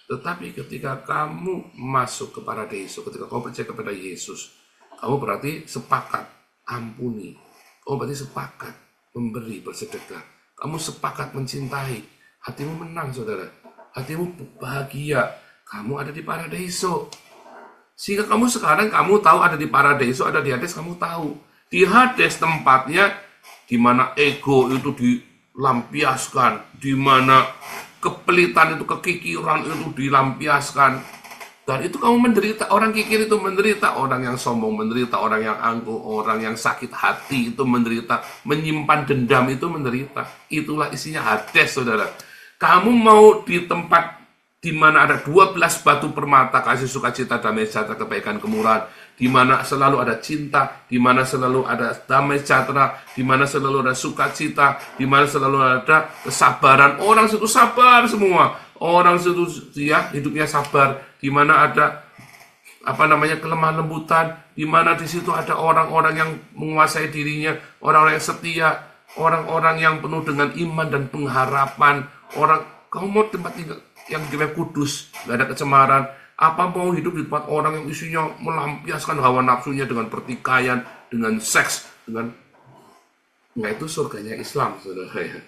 Tetapi ketika kamu masuk ke paradiso, ketika kamu percaya kepada Yesus, kamu berarti sepakat ampuni. Kamu berarti sepakat memberi, bersedekah. Kamu sepakat mencintai. Hatimu menang, saudara. Hatimu bahagia. Kamu ada di paradiso. Sehingga kamu sekarang, kamu tahu ada di paradiso, ada di Hades, kamu tahu. Di Hades tempatnya di mana ego itu dilampiaskan, di mana kepelitan itu, kekikiran itu dilampiaskan. Dan itu kamu menderita, orang kikir itu menderita, orang yang sombong menderita, orang yang angkuh, orang yang sakit hati itu menderita, menyimpan dendam itu menderita. Itulah isinya Hades, saudara. Kamu mau di tempat di mana ada 12 batu permata, kasih sukacita, damai sejahtera, kebaikan, kemurahan, di mana selalu ada cinta, di mana selalu ada damai sejahtera, di mana selalu ada sukacita, di mana selalu ada kesabaran. Orang situ sabar semua. Orang situ, ya, hidupnya sabar, di mana ada kelemah lembutan, di mana di situ ada orang-orang yang menguasai dirinya, orang-orang yang setia, orang-orang yang penuh dengan iman dan pengharapan. Kamu mau tempat tinggal yang kudus, nggak ada kecemaran, Apa mau hidup di tempat orang yang isinya melampiaskan hawa nafsunya dengan pertikaian, dengan seks, dengan... Nah, itu surganya Islam, saudara ya.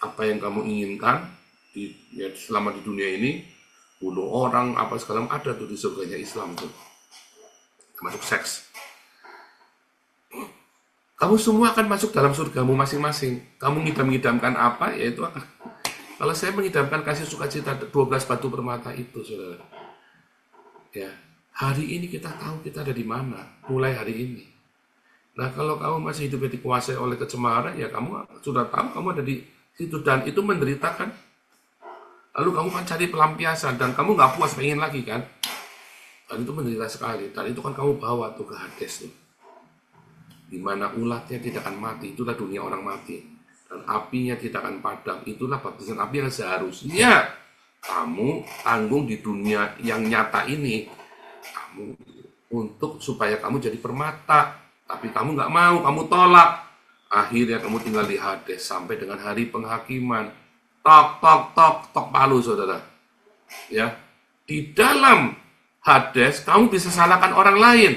Apa yang kamu inginkan selama di dunia ini, bunuh orang, apa segala macam, ada tuh di surganya Islam tuh. Termasuk seks. Kamu semua akan masuk dalam surgamu masing-masing. Kamu ngidam-ngidamkan apa, ya itu akan. Kalau saya mengidamkan kasih sukacita 12 batu permata itu, saudara. Ya, hari ini kita tahu kita ada di mana, mulai hari ini. Nah, kalau kamu masih hidupnya dikuasai oleh kecemaran, ya kamu sudah tahu kamu ada di situ, dan itu menderita kan. Lalu kamu kan cari pelampiasan, dan kamu nggak puas, pengen lagi kan. Dan itu menderita sekali, dan itu kan kamu bawa tuh ke Hades tuh. Dimana ulatnya tidak akan mati, itulah dunia orang mati. Dan apinya tidak akan padam, itulah baptisan api yang seharusnya kamu tanggung di dunia yang nyata ini, kamu untuk supaya kamu jadi permata, tapi kamu nggak mau, kamu tolak. Akhirnya kamu tinggal di Hades sampai dengan hari penghakiman. Tok palu, saudara. Ya, di dalam Hades kamu bisa salahkan orang lain.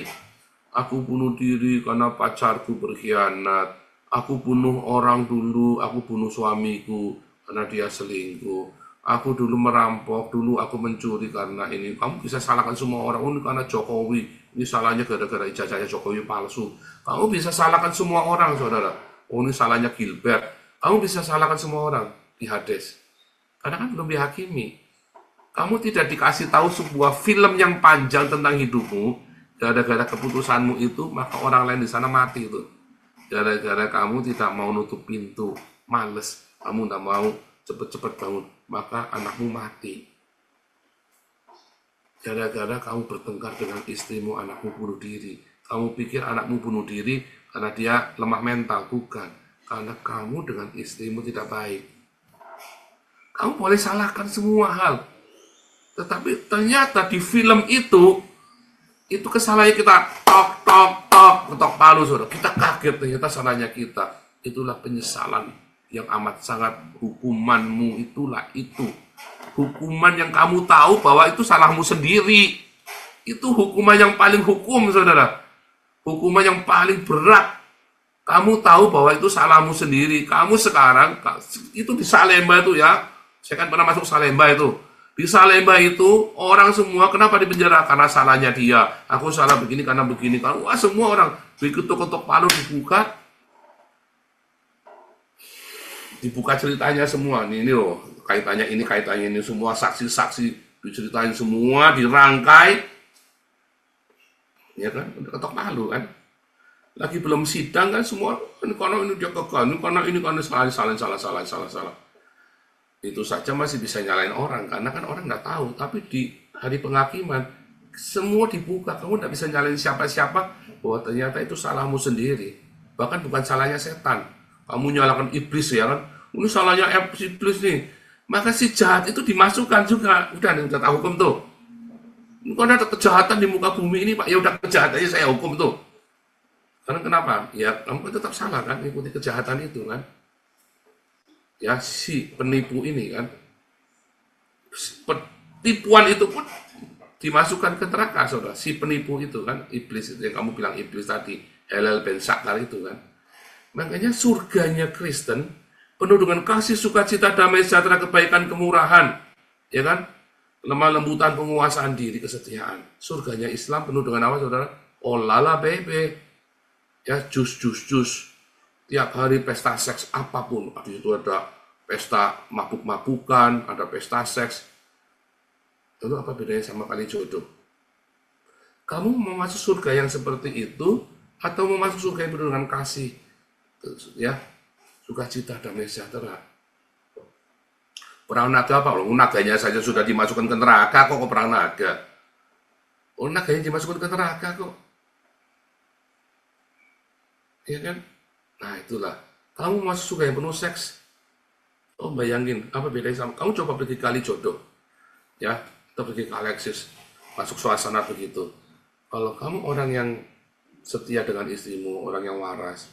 Aku bunuh diri karena pacarku berkhianat. Aku bunuh orang dulu, aku bunuh suamiku karena dia selingkuh. Aku dulu merampok, dulu aku mencuri karena ini. Kamu bisa salahkan semua orang, ini karena Jokowi. Ini salahnya gara-gara ijazahnya Jokowi palsu. Kamu bisa salahkan semua orang, saudara. Oh, ini salahnya Gilbert. Kamu bisa salahkan semua orang di Hades. Karena kan belum dihakimi. Kamu tidak dikasih tahu sebuah film yang panjang tentang hidupmu. Gara-gara keputusanmu itu, maka orang lain di sana mati itu. Gara-gara kamu tidak mau nutup pintu, males. Kamu tidak mau cepat-cepat bangun, maka anakmu mati. Gara-gara kamu bertengkar dengan istrimu, anakmu bunuh diri. Kamu pikir anakmu bunuh diri karena dia lemah mental, bukan. Karena kamu dengan istrimu tidak baik. Kamu boleh salahkan semua hal. Tetapi ternyata di film itu kesalahannya kita ketok palu, saudara. Kita kaget, ternyata salahnya kita. Itulah penyesalan yang amat sangat. Hukumanmu itulah itu. Hukuman yang kamu tahu bahwa itu salahmu sendiri. Itu hukuman yang paling hukum, saudara. Hukuman yang paling berat. Kamu tahu bahwa itu salahmu sendiri. Kamu sekarang, itu di Salemba itu ya. Saya kan pernah masuk Salemba itu. Di Salemba itu, orang semua kenapa dipenjara? Karena salahnya dia. Aku salah begini karena begini. Wah, semua orang ketok-ketok palu dibuka ceritanya semua. Ini loh, kaitannya ini semua, saksi-saksi diceritain semua, dirangkai. Ya kan, udah ketok palu kan. Lagi belum sidang kan semua, karena ini dia gagal, karena salah. Itu saja masih bisa nyalain orang, karena kan orang nggak tahu. Tapi di hari penghakiman, semua dibuka. Kamu nggak bisa nyalain siapa-siapa, bahwa ternyata itu salahmu sendiri. Bahkan bukan salahnya setan. Kamu nyalakan iblis ya kan, ini salahnya iblis nih. Maka si jahat itu dimasukkan juga. Udah tahu hukum tuh. Ini kan ada kejahatan di muka bumi ini, Pak. Ya udah, kejahatan aja saya hukum tuh. Karena kenapa? Ya kamu kan tetap salah kan, ikuti kejahatan itu kan. Ya, si penipu ini kan, tipuan itu pun dimasukkan ke neraka, saudara. Si penipu itu kan, iblis itu yang kamu bilang iblis tadi, Helel Ben Sakar itu kan. Makanya surganya Kristen penuh dengan kasih, sukacita, damai sejahtera, kebaikan, kemurahan, ya kan, lemah lembutan, penguasaan diri, kesetiaan. Surganya Islam penuh dengan apa, saudara? Olala bebe, ya jus. Tiap hari pesta seks apapun. Di situ ada pesta mabuk-mabukan, ada pesta seks. Lalu apa bedanya sama kali jodoh? Kamu mau masuk surga yang seperti itu, atau mau masuk surga yang penuh dengan kasih, ya, sukacita, damai sejahtera? Perang naga apa? Naganya saja sudah dimasukkan ke neraka, kok perang naga? Oh, naganya dimasukkan ke neraka kok. Ya kan? Nah itulah, kamu masuk surga yang penuh seks. Oh, bayangin, apa bedanya sama, kamu coba pergi kali jodoh, ya, atau pergi ke Alexis, masuk suasana begitu. Kalau kamu orang yang setia dengan istrimu, orang yang waras,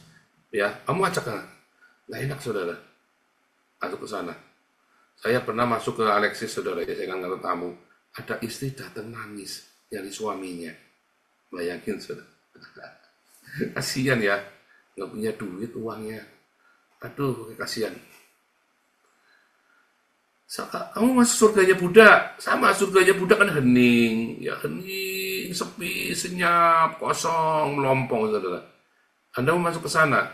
ya, kamu ajak kan? Nah enak, saudara, masuk ke sana. Saya pernah masuk ke Alexis, saudara, ya, saya kan nggak tamu. ada istri datang nangis dari suaminya. Bayangin saudara. Kasihan ya, nggak punya duit uangnya. Aduh, kasihan. Kamu masuk surganya Buddha, sama surganya Buddha kan hening, ya hening, sepi, senyap, kosong, melompong, saudara. Anda mau masuk ke sana,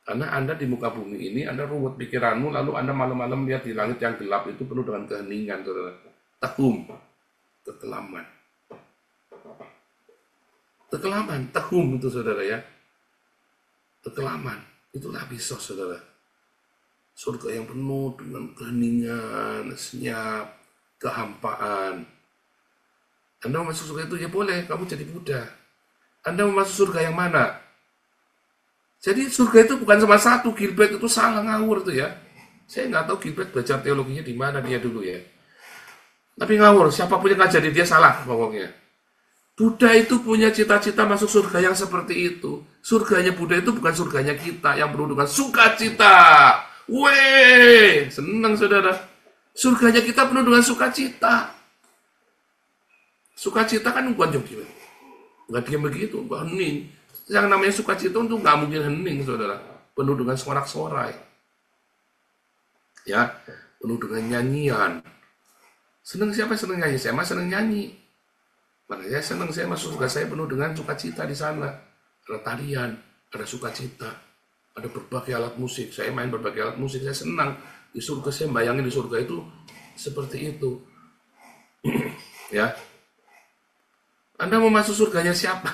karena Anda di muka bumi ini, Anda ruwet pikiranmu, lalu Anda malam-malam lihat di langit yang gelap itu penuh dengan keheningan, saudara. Tahum, kekelaman. Kekelaman, tahum itu saudara ya. Kekelaman, itulah bisa saudara. Surga yang penuh dengan keheningan, senyap, kehampaan. Anda mau masuk surga itu ya boleh, kamu jadi Buddha. Anda mau masuk surga yang mana? Jadi surga itu bukan cuma satu, Gilbert itu salah ngawur tuh ya. Saya nggak tahu Gilbert belajar teologinya di mana dia dulu ya. Tapi ngawur, siapapun yang ngajarin dia salah pokoknya. Buddha itu punya cita-cita masuk surga yang seperti itu. Surganya Buddha itu bukan surganya kita yang penuh dengan sukacita. Weh, senang saudara. Surganya kita penuh dengan sukacita. Sukacita kan bukan diam. Bukan diam begitu, bukan hening. Yang namanya sukacita itu nggak mungkin hening saudara. Penuh dengan sorak-sorai. Ya, penuh dengan nyanyian. Senang siapa senang nyanyi? Saya mah senang nyanyi. Makanya saya senang, saya masuk surga saya penuh dengan sukacita di sana. Ada tarian, ada sukacita, ada berbagai alat musik. Saya main berbagai alat musik, saya senang. Di surga saya bayangin di surga itu seperti itu. Ya. Anda mau masuk surganya siapa?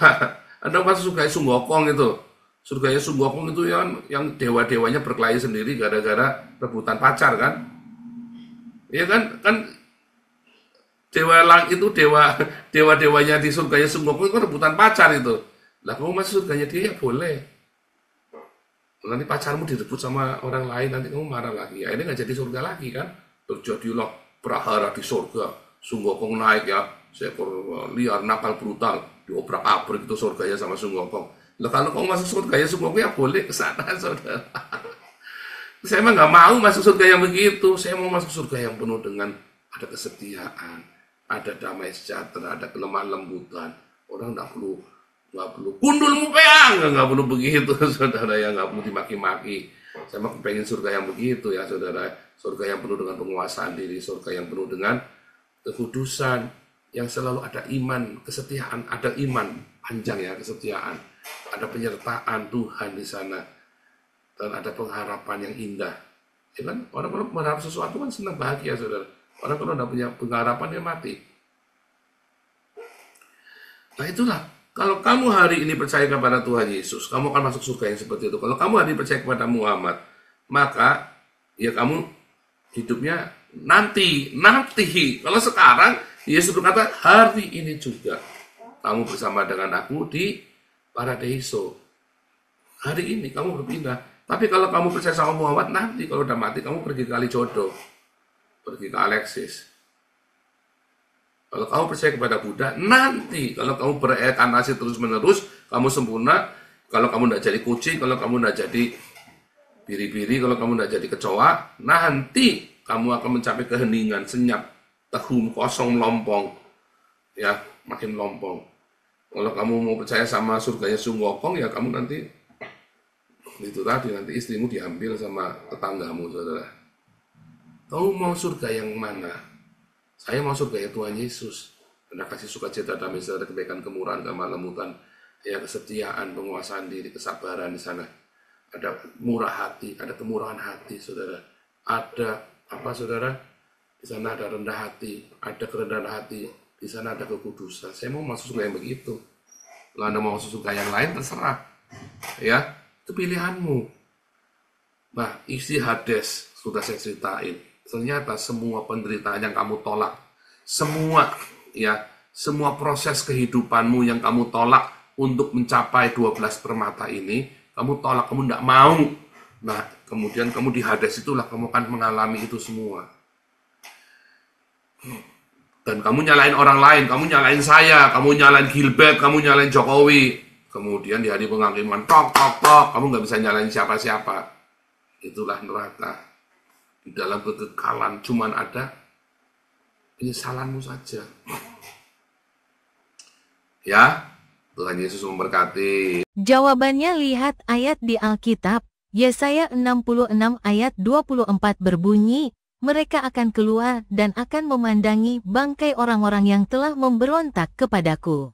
Anda mau masuk surganya Sun Gokong itu. Surganya Sun Gokong itu yang dewa-dewanya berkelahi sendiri gara-gara rebutan pacar kan? Iya kan dewa lang itu dewa-dewanya di surganya Sun Gokong itu rebutan pacar itu. Lah kamu masuk surganya dia ya boleh. Nanti pacarmu direbut sama orang lain, nanti kamu marah lagi. Ya ini nggak jadi surga lagi kan? Terjadilah prahara di surga. Sun Gokong naik ya, seekor liar nakal brutal, diobrak-abrik itu surganya sama Sun Gokong. Lah kalau kamu masuk surganya Sun Gokong ya boleh ke sana saudara. Saya emang nggak mau masuk surga yang begitu. Saya mau masuk surga yang penuh dengan ada kesetiaan, ada damai sejahtera, ada kelemah lembutan. Orang nggak perlu kundulmu peang, nggak perlu begitu, saudara ya, nggak perlu dimaki-maki. Saya mau pengen surga yang begitu ya, saudara. Surga yang penuh dengan penguasaan diri, surga yang penuh dengan kekudusan, yang selalu ada iman, kesetiaan, ada iman panjang ya, kesetiaan, ada penyertaan Tuhan di sana, dan ada pengharapan yang indah. Ya kan, orang kalau berharap sesuatu kan senang bahagia, saudara. Orang kalau tidak punya pengharapan dia mati. Nah itulah, kalau kamu hari ini percaya kepada Tuhan Yesus, kamu akan masuk surga yang seperti itu. Kalau kamu hari ini percaya kepada Muhammad, maka ya kamu hidupnya nanti. Kalau sekarang Yesus berkata hari ini juga kamu bersama dengan aku di Paradiso. Hari ini kamu berpindah. Tapi kalau kamu percaya sama Muhammad, nanti kalau udah mati kamu pergi ke Kalijodo, pergi ke Alexis. Kalau kamu percaya kepada Buddha, nanti kalau kamu berinkarnasi terus-menerus, kamu sempurna. Kalau kamu tidak jadi kucing, kalau kamu tidak jadi biri-biri, kalau kamu tidak jadi kecoa, nanti kamu akan mencapai keheningan, senyap, tehum, kosong, melompong. Ya, makin melompong. Kalau kamu mau percaya sama surganya Sun Gokong, ya kamu nanti, itu tadi, nanti istrimu diambil sama tetanggamu, saudara. Kamu mau surga yang mana? Saya mau surga ya Tuhan Yesus. Anda kasih sukacita, damai sejahtera, kebaikan, kemurahan, kemalembutan, ya kesetiaan, penguasaan diri, kesabaran di sana. Ada murah hati, ada kemurahan hati, saudara. Ada apa, saudara? Di sana ada rendah hati, ada kerendahan hati. Di sana ada kekudusan. Saya mau masuk surga yang begitu. Kalau Anda mau masuk surga yang lain, terserah. Ya, itu pilihanmu. Nah, isi Hades sudah saya ceritain. Ternyata semua penderitaan yang kamu tolak, semua proses kehidupanmu yang kamu tolak untuk mencapai 12 permata ini, kamu tolak, kamu tidak mau. Nah, kemudian kamu di Hades itulah kamu akan mengalami itu semua. Dan kamu nyalain orang lain, kamu nyalain saya, kamu nyalain Gilbert, kamu nyalain Jokowi. Kemudian di hari penghakiman, tok, kamu nggak bisa nyalain siapa-siapa. Itulah neraka. Di dalam kekekalan cuman ada penyesalanmu saja. Ya, Tuhan Yesus memberkati. Jawabannya lihat ayat di Alkitab, Yesaya 66 ayat 24 berbunyi, mereka akan keluar dan akan memandangi bangkai orang-orang yang telah memberontak kepadaku.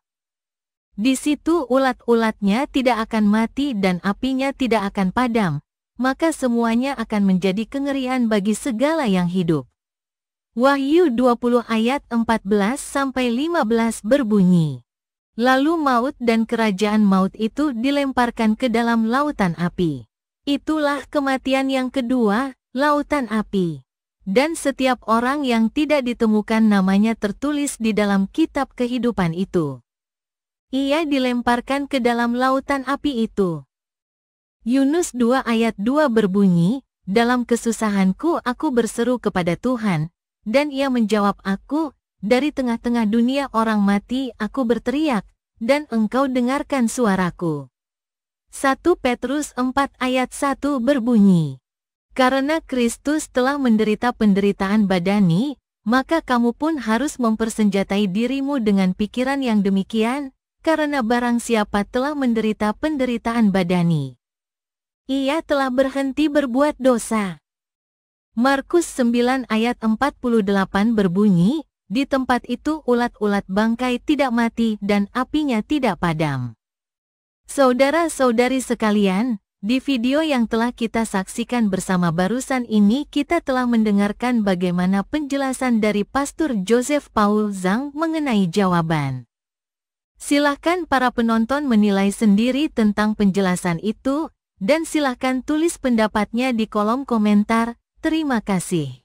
Di situ ulat-ulatnya tidak akan mati dan apinya tidak akan padam, maka semuanya akan menjadi kengerian bagi segala yang hidup. Wahyu 20 ayat 14-15 berbunyi, lalu maut dan kerajaan maut itu dilemparkan ke dalam lautan api. Itulah kematian yang kedua, lautan api. Dan setiap orang yang tidak ditemukan namanya tertulis di dalam kitab kehidupan itu, ia dilemparkan ke dalam lautan api itu. Yunus 2 ayat 2 berbunyi, dalam kesusahanku aku berseru kepada Tuhan, dan ia menjawab aku, dari tengah-tengah dunia orang mati aku berteriak, dan engkau dengarkan suaraku. 1 Petrus 4 ayat 1 berbunyi, karena Kristus telah menderita penderitaan badani, maka kamu pun harus mempersenjatai dirimu dengan pikiran yang demikian, karena barang siapa telah menderita penderitaan badani, ia telah berhenti berbuat dosa. Markus 9 ayat 48 berbunyi, di tempat itu ulat-ulat bangkai tidak mati dan apinya tidak padam. Saudara-saudari sekalian, di video yang telah kita saksikan bersama barusan ini kita telah mendengarkan bagaimana penjelasan dari Pastor Joseph Paul Zhang mengenai jawaban. Silahkan para penonton menilai sendiri tentang penjelasan itu, dan silahkan tulis pendapatnya di kolom komentar. Terima kasih.